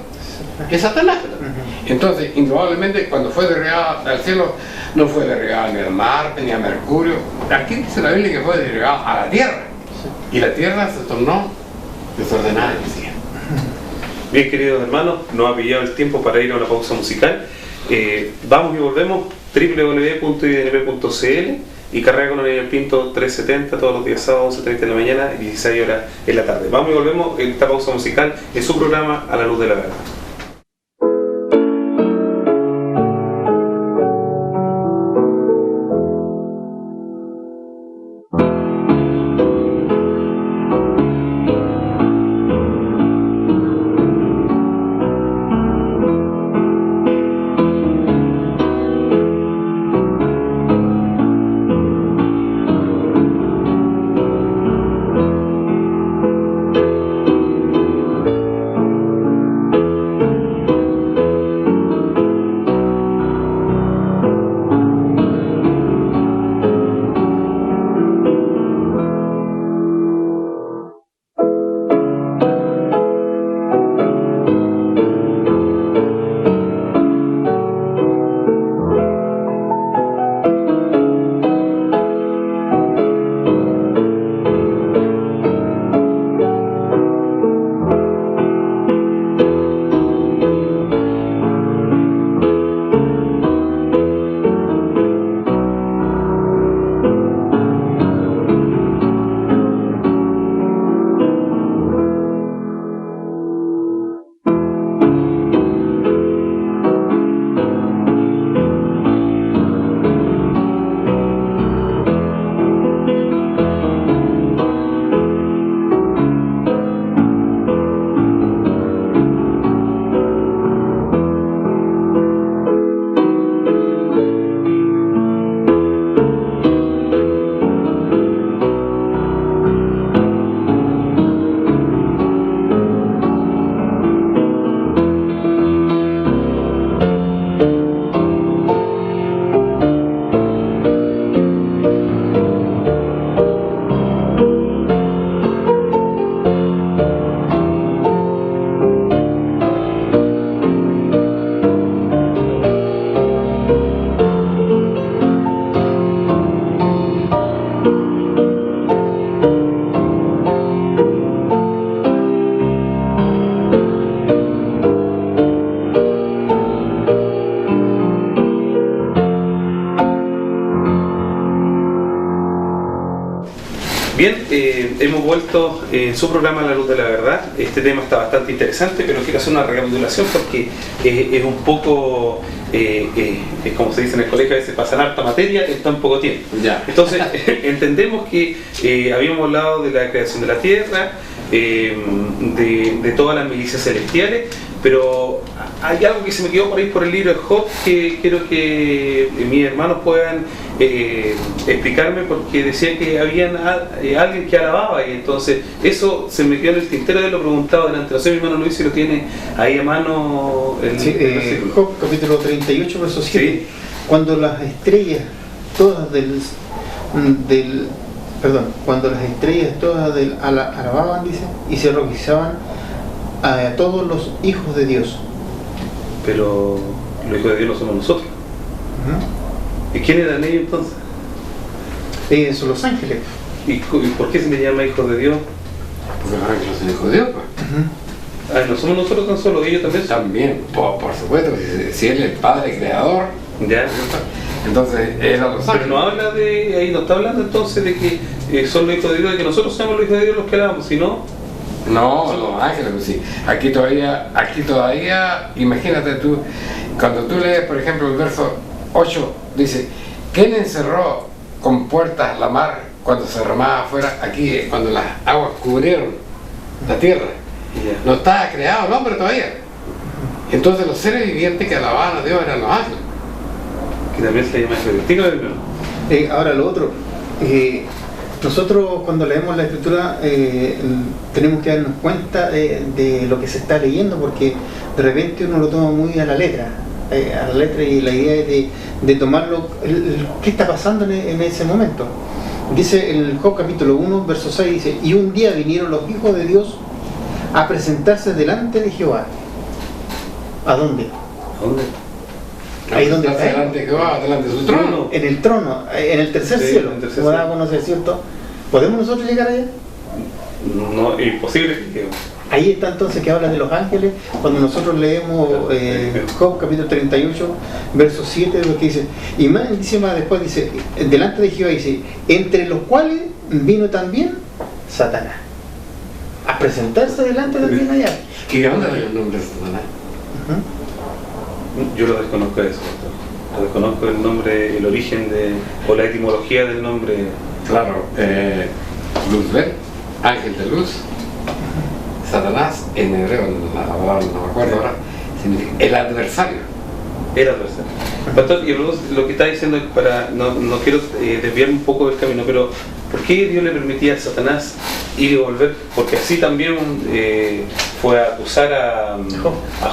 es Satanás. Entonces, indudablemente, cuando fue derribado al cielo, no fue derribado ni al Marte, ni a Mercurio. Aquí dice la Biblia que fue derribado a la tierra, y la tierra se tornó desordenada, decía. Bien, queridos hermanos, nos ha pillado el tiempo para ir a una pausa musical. Vamos y volvemos, www.idnp.cl y Carrera con Ariel Pinto 370 todos los días sábados 11:30 de la mañana y 16 horas en la tarde. Vamos y volvemos en esta pausa musical en su programa A la Luz de la Verdad. Bien, hemos vuelto en su programa La Luz de la Verdad. Este tema está bastante interesante, pero quiero hacer una recapitulación porque es un poco, como se dice en el colegio, a veces pasan harta materia en tan poco tiempo. Ya. Entonces, entendemos que habíamos hablado de la creación de la Tierra, de todas las milicias celestiales, pero hay algo que se me quedó por ahí por el libro de Job que quiero que mis hermanos puedan explicarme, porque decía que había alguien que alababa, y entonces eso se me quedó en el tintero de lo preguntado delante. No sé, mi hermano Luis, si lo tiene ahí a mano el Job capítulo 38 verso 7. Sí. Cuando las estrellas todas del cuando las estrellas todas alababan, dice, y se regocijaban a todos los hijos de Dios. Pero los hijos de Dios no somos nosotros. ¿Y quién eran ellos entonces? Son los ángeles. ¿Y por qué se les llama hijos de Dios? Porque los ángeles son hijos de Dios, pues. No somos nosotros tan solo, ellos también son. También, por supuesto, si él es el Padre Creador, Ya. entonces él a los Pero ángeles. no habla de, ahí no está hablando entonces de que son los hijos de Dios, de que nosotros somos los hijos de Dios los que hablamos, sino No, los ángeles, pues sí. Aquí todavía, imagínate tú, cuando tú lees, por ejemplo, el verso 8, dice, ¿quién encerró con puertas la mar cuando se remaba afuera? Aquí, cuando las aguas cubrieron la tierra. No estaba creado el hombre todavía. Entonces los seres vivientes que alababan a Dios eran los ángeles. que también se llama hijos. Ahora lo otro, nosotros cuando leemos la Escritura tenemos que darnos cuenta de lo que se está leyendo, porque de repente uno lo toma muy a la letra y la idea es de tomarlo, ¿qué está pasando en ese momento? Dice en Job capítulo 1, verso 6, dice, y un día vinieron los hijos de Dios a presentarse delante de Jehová. ¿A dónde? ¿A dónde? Ahí donde está está delante de Jehová, delante de su trono. En el trono, en el tercer Sí, cielo, en el tercer como da a cielo. conocer, ¿cierto? ¿Podemos nosotros llegar allá? No, imposible que Ahí está entonces que habla de los ángeles, cuando nosotros leemos Job capítulo 38, verso 7, lo que dice, y más dice más después, dice, delante de Jehová, dice, entre los cuales vino también Satanás, a presentarse delante también allá. ¿Qué onda el nombre de Satanás? yo lo desconozco eso, doctor. Lo desconozco el nombre, el origen o la etimología del nombre. Claro, Luzbel, ángel de luz. Satanás en hebreo, la palabra no me acuerdo ahora, significa el adversario. Era adversario. Pastor, y luego lo que está diciendo, no quiero desviarme un poco del camino, pero ¿por qué Dios le permitía a Satanás ir y volver? Porque así también fue a acusar a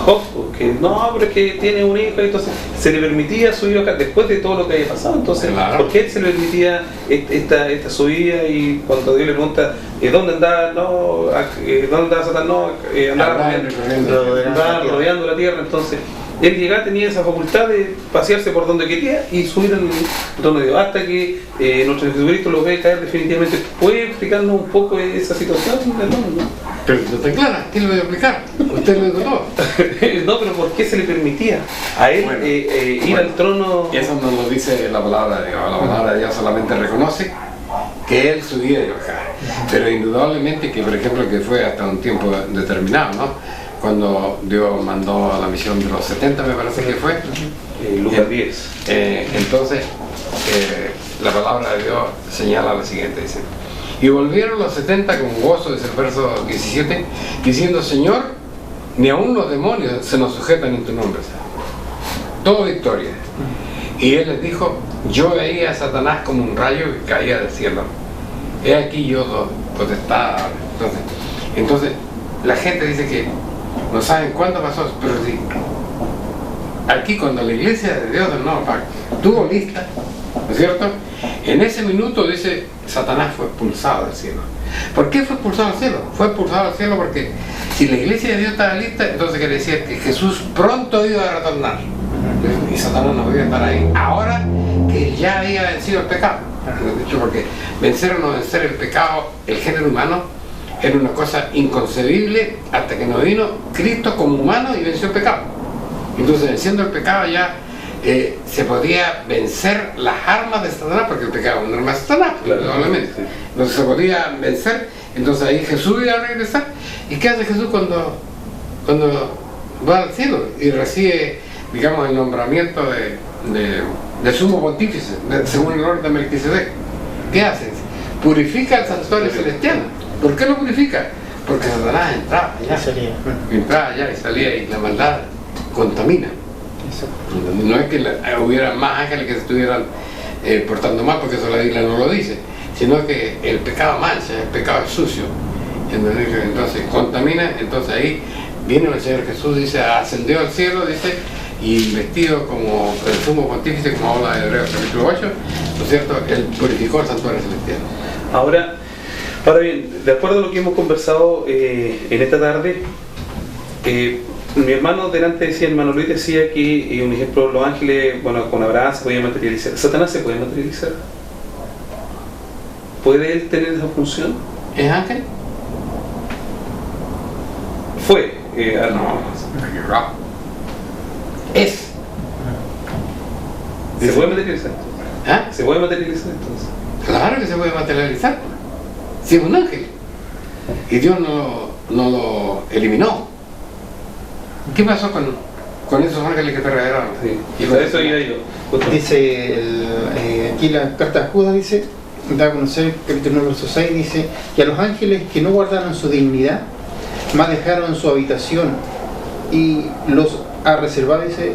Job, que no, pero es que tiene un hijo, y entonces se le permitía subir acá después de todo lo que había pasado. Entonces, Claro. ¿por qué se le permitía esta subida? Y cuando Dios le pregunta, ¿dónde andaba? No, ¿dónde andaba Satanás? No, andaba rodeando la tierra. Entonces, él llegaba, tenía esa facultad de pasearse por donde quería y subir al trono de Dios, hasta que nuestro Jesucristo lo ve caer definitivamente. ¿Puede explicarnos un poco esa situación, hermano? Pero no está clara, ¿quién lo va a explicar? Usted lo dijo todo. No, pero ¿por qué se le permitía a él ir al trono? Eso no lo dice la palabra de Dios. La palabra de Dios solamente reconoce que él subía y bajaba. Pero indudablemente que, por ejemplo, que fue hasta un tiempo determinado, ¿no? Cuando Dios mandó a la misión de los 70, me parece que fue. Lucas 10. Entonces, la palabra de Dios señala lo siguiente, dice, y volvieron los 70 con gozo, dice el verso 17, diciendo, Señor, ni aun los demonios se nos sujetan en tu nombre. Todo victoria. Y él les dijo, yo veía a Satanás como un rayo que caía del cielo. He aquí yo potestad. Entonces, la gente dice que no saben cuándo pasó, pero sí. Aquí cuando la iglesia de Dios del Nuevo Pacto tuvo lista, ¿no es cierto? En ese minuto, dice, Satanás fue expulsado del cielo. ¿Por qué fue expulsado del cielo? Fue expulsado del cielo porque si la iglesia de Dios estaba lista, entonces quiere decir que Jesús pronto iba a retornar. Y Satanás no iba a estar ahí. Ahora que ya había vencido el pecado. De hecho, porque vencer o no vencer el pecado, el género humano, era una cosa inconcebible hasta que no vino Cristo como humano y venció el pecado. Entonces, venciendo el pecado ya se podía vencer las armas de Satanás, porque el pecado es un arma de Satanás, probablemente. Entonces se podía vencer, entonces ahí Jesús iba a regresar. ¿Y qué hace Jesús cuando va al cielo y recibe, digamos, el nombramiento de sumo pontífice, según el orden de Melquisedec? ¿Qué hace? Purifica el santuario celestial. ¿Por qué lo purifica? Porque Satanás entraba allá y salía, y la maldad contamina. No es que hubiera más ángeles que se estuvieran portando mal, porque eso la Biblia no lo dice, sino que el pecado mancha, el pecado es sucio, entonces contamina. Entonces ahí vino el Señor Jesús, dice, ascendió al cielo, dice, y vestido como el sumo pontífice, como habla de Hebreos capítulo 8, ¿no es cierto? Él purificó el santuario celestial. Ahora bien, de acuerdo a lo que hemos conversado en esta tarde, mi hermano delante decía, hermano Luis decía que, un ejemplo, los ángeles, bueno, con Abraham se podían materializar. ¿Satanás se puede materializar? ¿Puede él tener esa función? ¿Es ángel? Fue. No. Es. ¿Se puede materializar? ¿Ah? ¿Se puede materializar entonces? Claro que se puede materializar. Si es un ángel. Y Dios no lo eliminó. ¿Qué pasó con esos ángeles que te revelaron? Sí. Y con eso iba yo. Dice, aquí la carta de Judas dice, da a conocer, capítulo 9, verso 6, dice, y a los ángeles que no guardaron su dignidad, más dejaron su habitación, y los ha reservado, dice,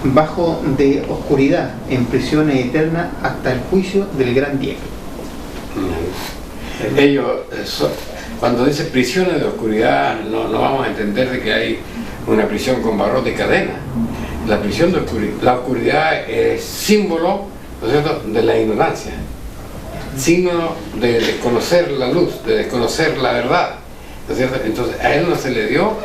bajo de oscuridad, en prisiones eternas, hasta el juicio del gran día. Ellos, cuando dice prisiones de oscuridad, no vamos a entender de que hay una prisión con barrotes y cadenas. La prisión de oscuridad, la oscuridad es símbolo, ¿no es cierto?, de la ignorancia, signo de desconocer la luz, de desconocer la verdad, ¿no es cierto? Entonces a él no se le dio,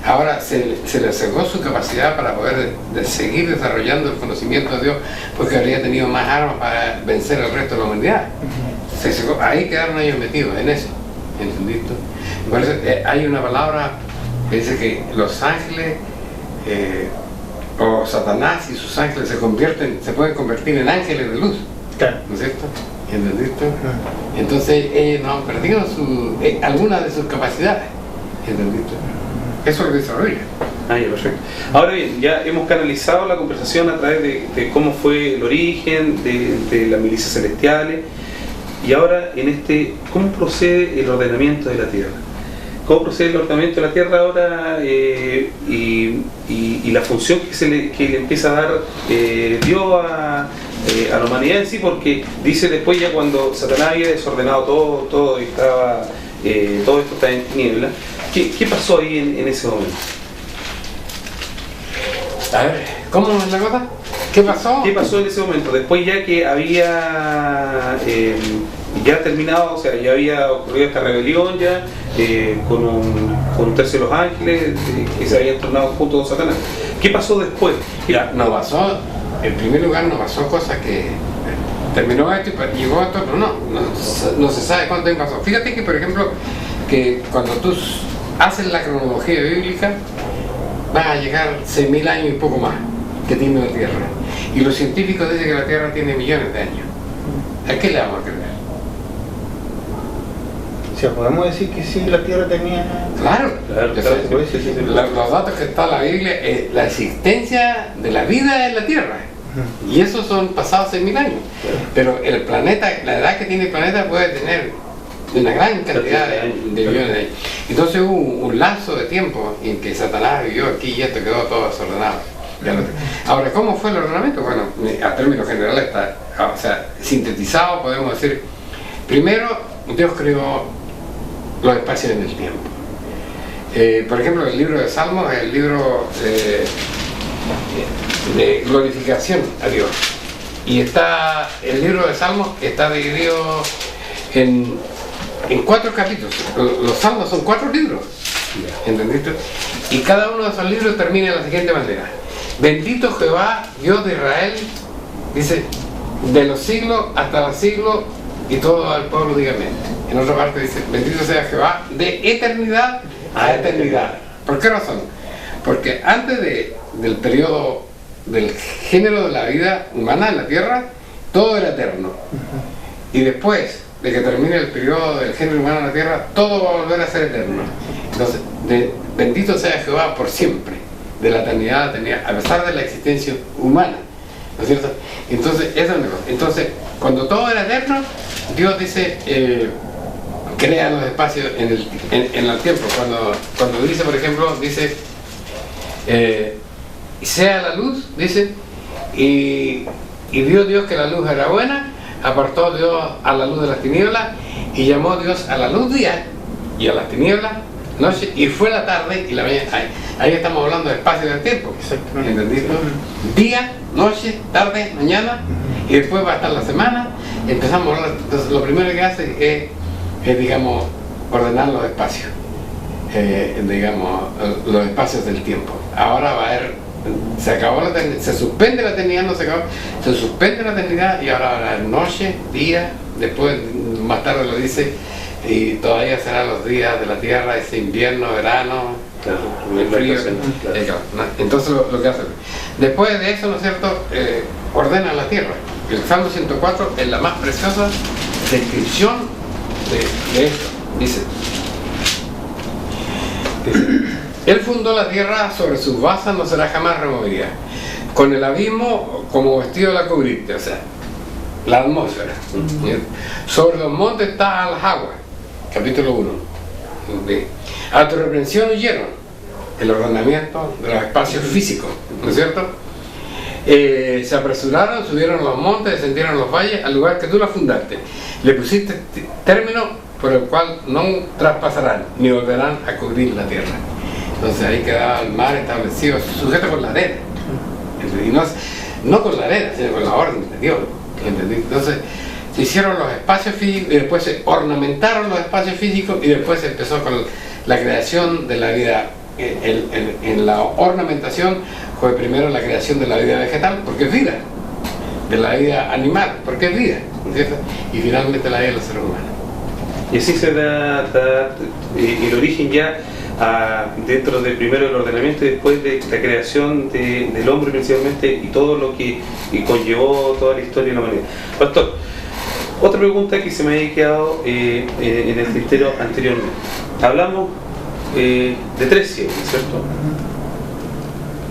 ahora se le cegó su capacidad para poder de seguir desarrollando el conocimiento de Dios, porque habría tenido más armas para vencer al resto de la humanidad. Se cegó, ahí quedaron ellos metidos en eso, ¿entendiste? Por eso hay una palabra que dice que los ángeles o Satanás y sus ángeles se pueden convertir en ángeles de luz, Claro. ¿no es cierto? ¿Entendiste? Entonces ellos no han perdido algunas de sus capacidades, ¿entendiste? Eso es lo que dice la Biblia. Ah, ya, perfecto. Ahora bien, ya hemos canalizado la conversación a través de cómo fue el origen de las milicias celestiales, y ahora ¿cómo procede el ordenamiento de la tierra? ¿Cómo procede el ordenamiento de la tierra ahora y la función que le empieza a dar Dios a la humanidad en sí? Porque dice después, ya cuando Satanás había desordenado todo y todo esto está en tinieblas, ¿qué pasó ahí en ese momento? A ver, ¿cómo es la cosa? ¿Qué pasó? ¿Qué pasó en ese momento? Después ya que había ya terminado, o sea, ya había ocurrido esta rebelión ya con un tercio de los ángeles que se habían tornado junto con Satanás. ¿Qué pasó después? Ya, no pasó, en primer lugar no pasó cosas que terminó esto y llegó esto, pero no se sabe cuánto tiempo pasó. Fíjate que, por ejemplo, que cuando tú haces la cronología bíblica, vas a llegar 6.000 años y poco más que tiene la Tierra. Y los científicos dicen que la Tierra tiene millones de años. ¿A qué le vamos a creer? O sea, podemos decir que sí, la Tierra tenía... Claro. Sí. Los datos que está en la Biblia es la existencia de la vida en la Tierra. Y esos son pasados 6.000 años. Pero el planeta, la edad que tiene el planeta puede tener una gran cantidad de millones de años. Entonces hubo un lapso de tiempo en que Satanás vivió aquí y esto quedó todo desordenado. Ahora, ¿cómo fue el ordenamiento? Bueno, a términos generales está, o sea, sintetizado podemos decir, primero Dios creó los espacios en el tiempo. Por ejemplo, el libro de Salmos es el libro de glorificación a Dios. Y el libro de Salmos está dividido en 4 capítulos. Los Salmos son 4 libros, ¿entendiste? Y cada uno de esos libros termina de la siguiente manera: bendito Jehová, Dios de Israel, dice, de los siglos hasta los siglos, y todo el pueblo diga amén. En otra parte dice, bendito sea Jehová, de eternidad a eternidad. ¿Por qué razón? Porque antes del periodo del género de la vida humana en la tierra, todo era eterno. Y después de que termine el periodo del género humano en la tierra, todo va a volver a ser eterno. Entonces, bendito sea Jehová por siempre, de la eternidad a la eternidad, a pesar de la existencia humana, ¿no es cierto? Entonces, eso es una cosa. Entonces, cuando todo era eterno, Dios dice, crea los espacios en el tiempo. Cuando dice, por ejemplo, dice, sea la luz, dice, y vio Dios que la luz era buena, apartó Dios a la luz de las tinieblas, y llamó Dios a la luz día y a las tinieblas noche, y fue la tarde y la mañana. Ahí estamos hablando de espacio del tiempo. Exactamente. ¿Entendiste? Día, noche, tarde, mañana, y después va a estar la semana. Empezamos a hablar. Entonces, lo primero que hace es digamos, ordenar los espacios. Digamos, los espacios del tiempo. Ahora va a haber, se acabó la eternidad, se suspende la eternidad, no se acabó, se suspende la eternidad y ahora va a haber noche, día, después más tarde lo dice, y todavía serán los días de la tierra, ese invierno, verano, el frío. Entonces lo que hace, después de eso, ¿no es cierto?, ordena la tierra. El Salmo 104 es la más preciosa descripción de esto. Dice, Él fundó la tierra, sobre sus bases no será jamás removida. Con el abismo como vestido la cubriste, o sea, la atmósfera. Sobre los montes está las aguas, capítulo 1. A tu reprensión huyeron, el ordenamiento de los espacios físicos, ¿no es cierto? Se apresuraron, subieron los montes, descendieron los valles, al lugar que tú la fundaste. Le pusiste término por el cual no traspasarán, ni volverán a cubrir la tierra. Entonces ahí quedaba el mar establecido, sujeto con la arena. Y no con la arena, sino con la orden de Dios. ¿Entendí? Entonces se hicieron los espacios físicos y después se ornamentaron los espacios físicos y después se empezó con la creación de la vida. En la ornamentación fue primero la creación de la vida vegetal, porque es vida, de la vida animal, porque es vida, ¿cierto? Y finalmente la vida de los seres humanos. Y así se da el origen ya dentro del primero el ordenamiento y después de la creación del hombre principalmente y todo lo que conllevó toda la historia de la humanidad. Pastor, otra pregunta que se me había quedado en el tintero anteriormente. Hablamos de 3 cielos, ¿cierto?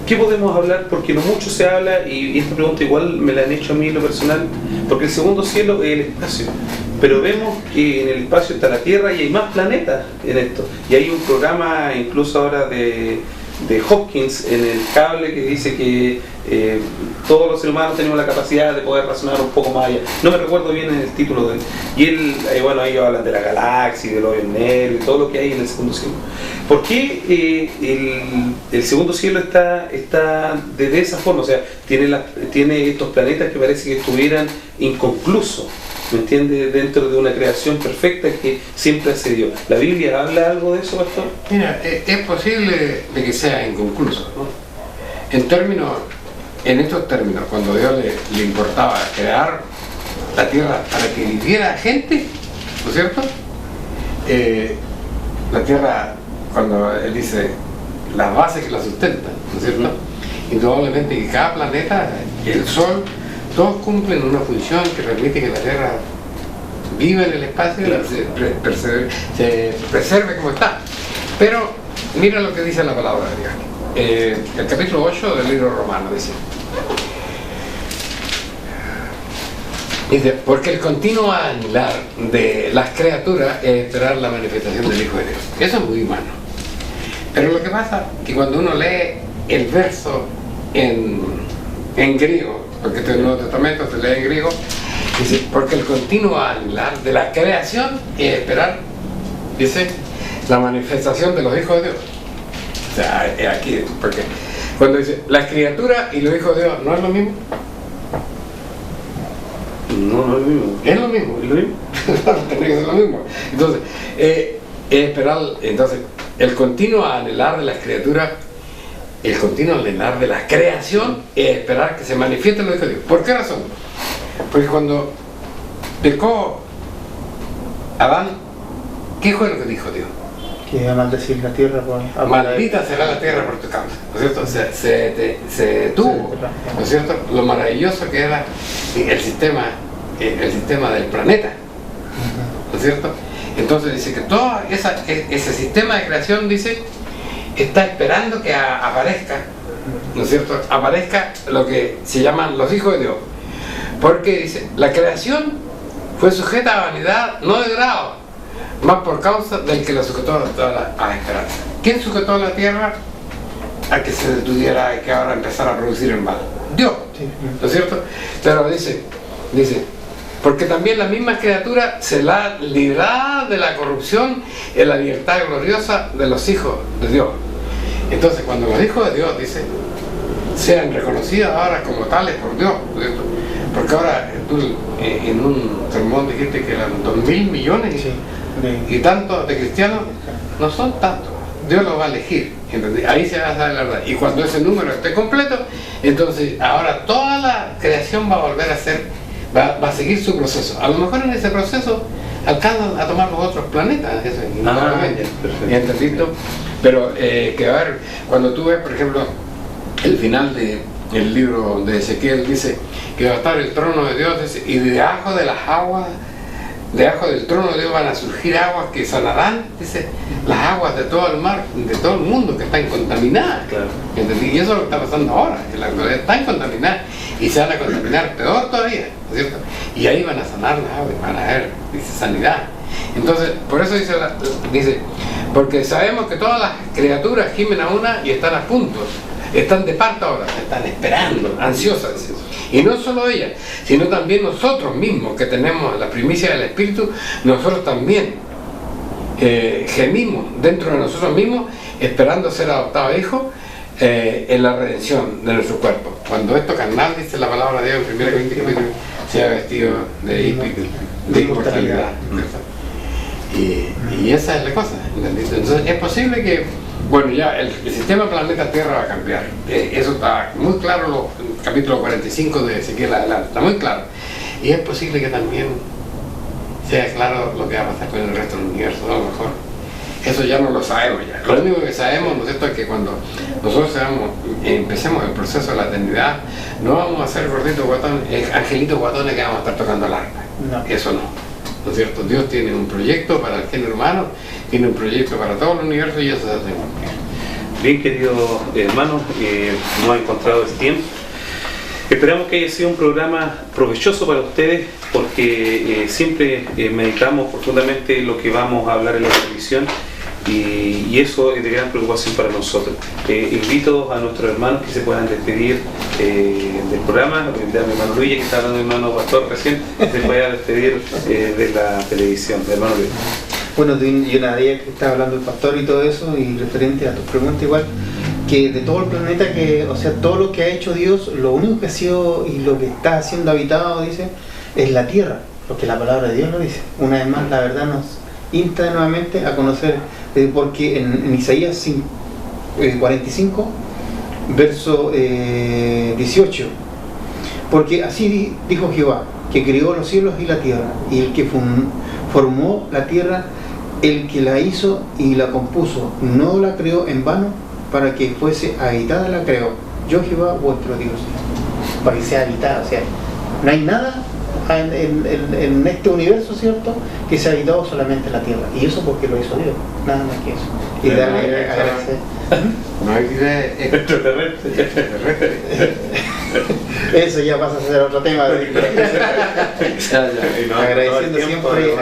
¿Qué podemos hablar? Porque no mucho se habla, y esta pregunta igual me la han hecho a mí en lo personal, porque el segundo cielo es el espacio, pero vemos que en el espacio está la Tierra y hay más planetas en esto, y hay un programa incluso ahora de Hopkins en el cable que dice que todos los seres humanos tenemos la capacidad de poder razonar un poco más allá. No me recuerdo bien el título de él. Y él, bueno, ellos hablan de la galaxia, del hoyo negro y todo lo que hay en el segundo cielo. ¿Por qué el segundo cielo está de esa forma? O sea, tiene estos planetas que parece que estuvieran inconclusos, ¿me entiende? Dentro de una creación perfecta que siempre se dio. ¿La Biblia habla algo de eso, pastor? Mira, es posible de que sea inconcluso, ¿no? En estos términos, cuando Dios le importaba crear la tierra para que viviera gente, ¿no es cierto? La tierra, cuando Él dice las bases que la sustentan, ¿no es cierto? Indudablemente que cada planeta, el Sol, todos cumplen una función que permite que la Tierra viva en el espacio, claro, y se preserve como está. Pero mira lo que dice la palabra de Dios. El capítulo 8 del libro Romano dice, porque el continuo anhelar de las criaturas es esperar la manifestación del Hijo de Dios. Eso es muy humano. Pero lo que pasa es que cuando uno lee el verso en griego, porque este Nuevo Testamento se lee en griego, dice, porque el continuo anhelar de la creación es esperar, dice, la manifestación de los hijos de Dios. O sea, aquí, porque cuando dice la criatura y los hijos de Dios, ¿no es lo mismo? No, no es lo mismo. Es lo mismo. ¿Es lo mismo? Tiene que ser lo mismo. Entonces, esperar, entonces, el continuo anhelar de las criaturas, el continuo anhelar de la creación es esperar que se manifieste los hijos de Dios. ¿Por qué razón? Porque cuando pecó Adán, ¿qué fue lo que dijo Dios? Que iba a maldecir la tierra por... Maldita será la tierra por tu causa, ¿no es cierto? Se detuvo, ¿no es cierto? Lo maravilloso que era el sistema del planeta, ¿no es cierto? Entonces dice que todo ese sistema de creación, dice, está esperando que aparezca, ¿no es cierto? Aparezca lo que se llaman los hijos de Dios. Porque dice, la creación fue sujeta a vanidad, no de grado, más por causa del que la sujetó a la esperanza. ¿Quién sujetó a la tierra a que se detuviera y que ahora empezara a producir el mal? Dios, ¿no es cierto? Pero dice, porque también la misma criatura se la librada de la corrupción en la libertad gloriosa de los hijos de Dios. Entonces, cuando los hijos de Dios, dice, sean reconocidos ahora como tales por Dios, ¿cierto? Porque ahora tú en un sermón dijiste que eran 2.000 millones y tantos de cristianos, no son tantos. Dios los va a elegir, ¿entendés? Ahí se va a saber la verdad. Y cuando ese número esté completo, entonces ahora toda la creación va a volver a ser, va a seguir su proceso. A lo mejor en ese proceso alcanzan a tomar los otros planetas, eso es indudablemente. ¿Entendido? Pero que a ver, cuando tú ves, por ejemplo, el final del libro de Ezequiel, dice que va a estar el trono de Dios, dice, y debajo de las aguas, debajo del trono de Dios van a surgir aguas que sanarán, dice, las aguas de todo el mar, de todo el mundo que están contaminadas. Claro. ¿Entendí? Y eso es lo que está pasando ahora, que la actualidad están contaminadas y se van a contaminar peor todavía, ¿no es cierto? Y ahí van a sanar las aguas, van a ver, dice, sanidad. Entonces, por eso dice, porque sabemos que todas las criaturas gimen a una y están a punto, están de parto ahora, están esperando, ansiosas. Y no solo ellas, sino también nosotros mismos que tenemos la primicia del Espíritu, nosotros también gemimos dentro de nosotros mismos esperando ser adoptados hijos en la redención de nuestro cuerpo. Cuando esto carnal, dice la palabra de Dios en 1 Corintios capítulo, sea vestido de inmortalidad. Y esa es la cosa, ¿entendés? Entonces es posible que, bueno, ya el sistema planeta Tierra va a cambiar. Eso está muy claro en el capítulo 45 de Ezequiel adelante, está muy claro. Y es posible que también sea claro lo que va a pasar con el resto del universo, a lo mejor. Eso ya no lo sabemos ya. Lo único que sabemos, ¿no es cierto?, es que cuando nosotros empecemos el proceso de la eternidad, no vamos a ser gorditos guatones, angelitos guatones que vamos a estar tocando el arpa. No. Eso no. ¿No es cierto? Dios tiene un proyecto para el género humano, tiene un proyecto para todo el universo y eso se hace. Bien, queridos hermanos, hemos encontrado el tiempo. Esperamos que haya sido un programa provechoso para ustedes, porque siempre meditamos profundamente lo que vamos a hablar en la televisión y eso es de gran preocupación para nosotros. Invito a nuestros hermanos que se puedan despedir del programa, de mi hermano Luis, que está hablando mi hermano Pastor recién, se pueda despedir de la televisión, de hermano Luis. Bueno, y una de ellas que estaba hablando el pastor y todo eso, y referente a tus preguntas igual, que de todo el planeta, que, o sea, todo lo que ha hecho Dios, lo único que ha sido y lo que está siendo habitado, dice, es la tierra, porque la palabra de Dios lo dice. Una vez más, la verdad nos insta nuevamente a conocer, porque en Isaías 45, verso 18, porque así dijo Jehová, que creó los cielos y la tierra, y el que formó la tierra, el que la hizo y la compuso, no la creó en vano, para que fuese habitada la creó. Yo Jehová vuestro Dios, para que sea habitada. O sea, no hay nada en este universo, ¿cierto?, que sea habitado solamente la tierra. Y eso porque lo hizo Dios, nada más que eso. Y darle agradecer. No hay vida extraterrestre. Eso ya pasa a ser otro tema. Agradeciendo siempre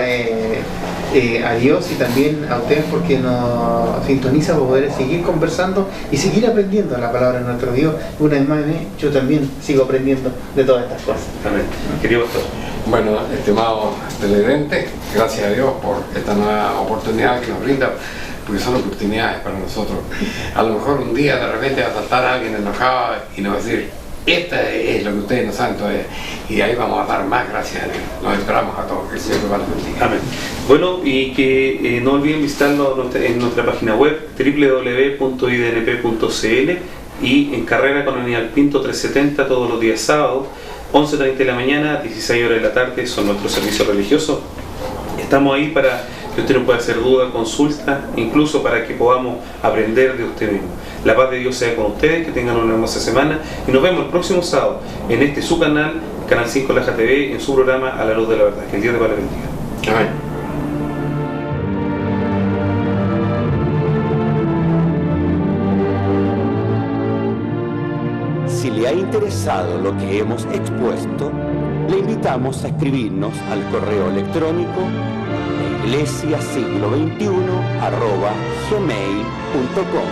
a Dios y también a ustedes porque nos sintoniza para poder seguir conversando y seguir aprendiendo la palabra de nuestro Dios. Una vez más, yo también sigo aprendiendo de todas estas cosas. Amén. Querido pastor. Bueno, estimado televidente, gracias a Dios por esta nueva oportunidad que nos brinda, porque son oportunidades para nosotros. A lo mejor un día de repente va a saltar a alguien enojado y nos va a decir, esta es lo que ustedes no saben todavía, y ahí vamos a dar más gracias a Dios. Nos esperamos a todos, que el Señor nos bendiga. Amén. Bueno, y que no olviden visitarnos en nuestra página web www.idnp.cl y en Carrera con Aníbal Pinto 370 todos los días sábados, 11:30 de la mañana, 16 horas de la tarde, son nuestros servicios religiosos. Estamos ahí para que usted nos pueda hacer dudas, consultas, incluso para que podamos aprender de usted mismo. La paz de Dios sea con ustedes, que tengan una hermosa semana y nos vemos el próximo sábado en su canal, Canal 5 Laja TV, en su programa A la Luz de la Verdad. Que el Dios te bendiga. Amén. Si le ha interesado lo que hemos expuesto, le invitamos a escribirnos al correo electrónico iglesiasiglo21@gmail.com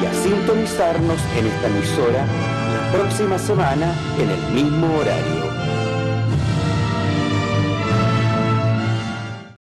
y a sintonizarnos en esta emisora la próxima semana en el mismo horario.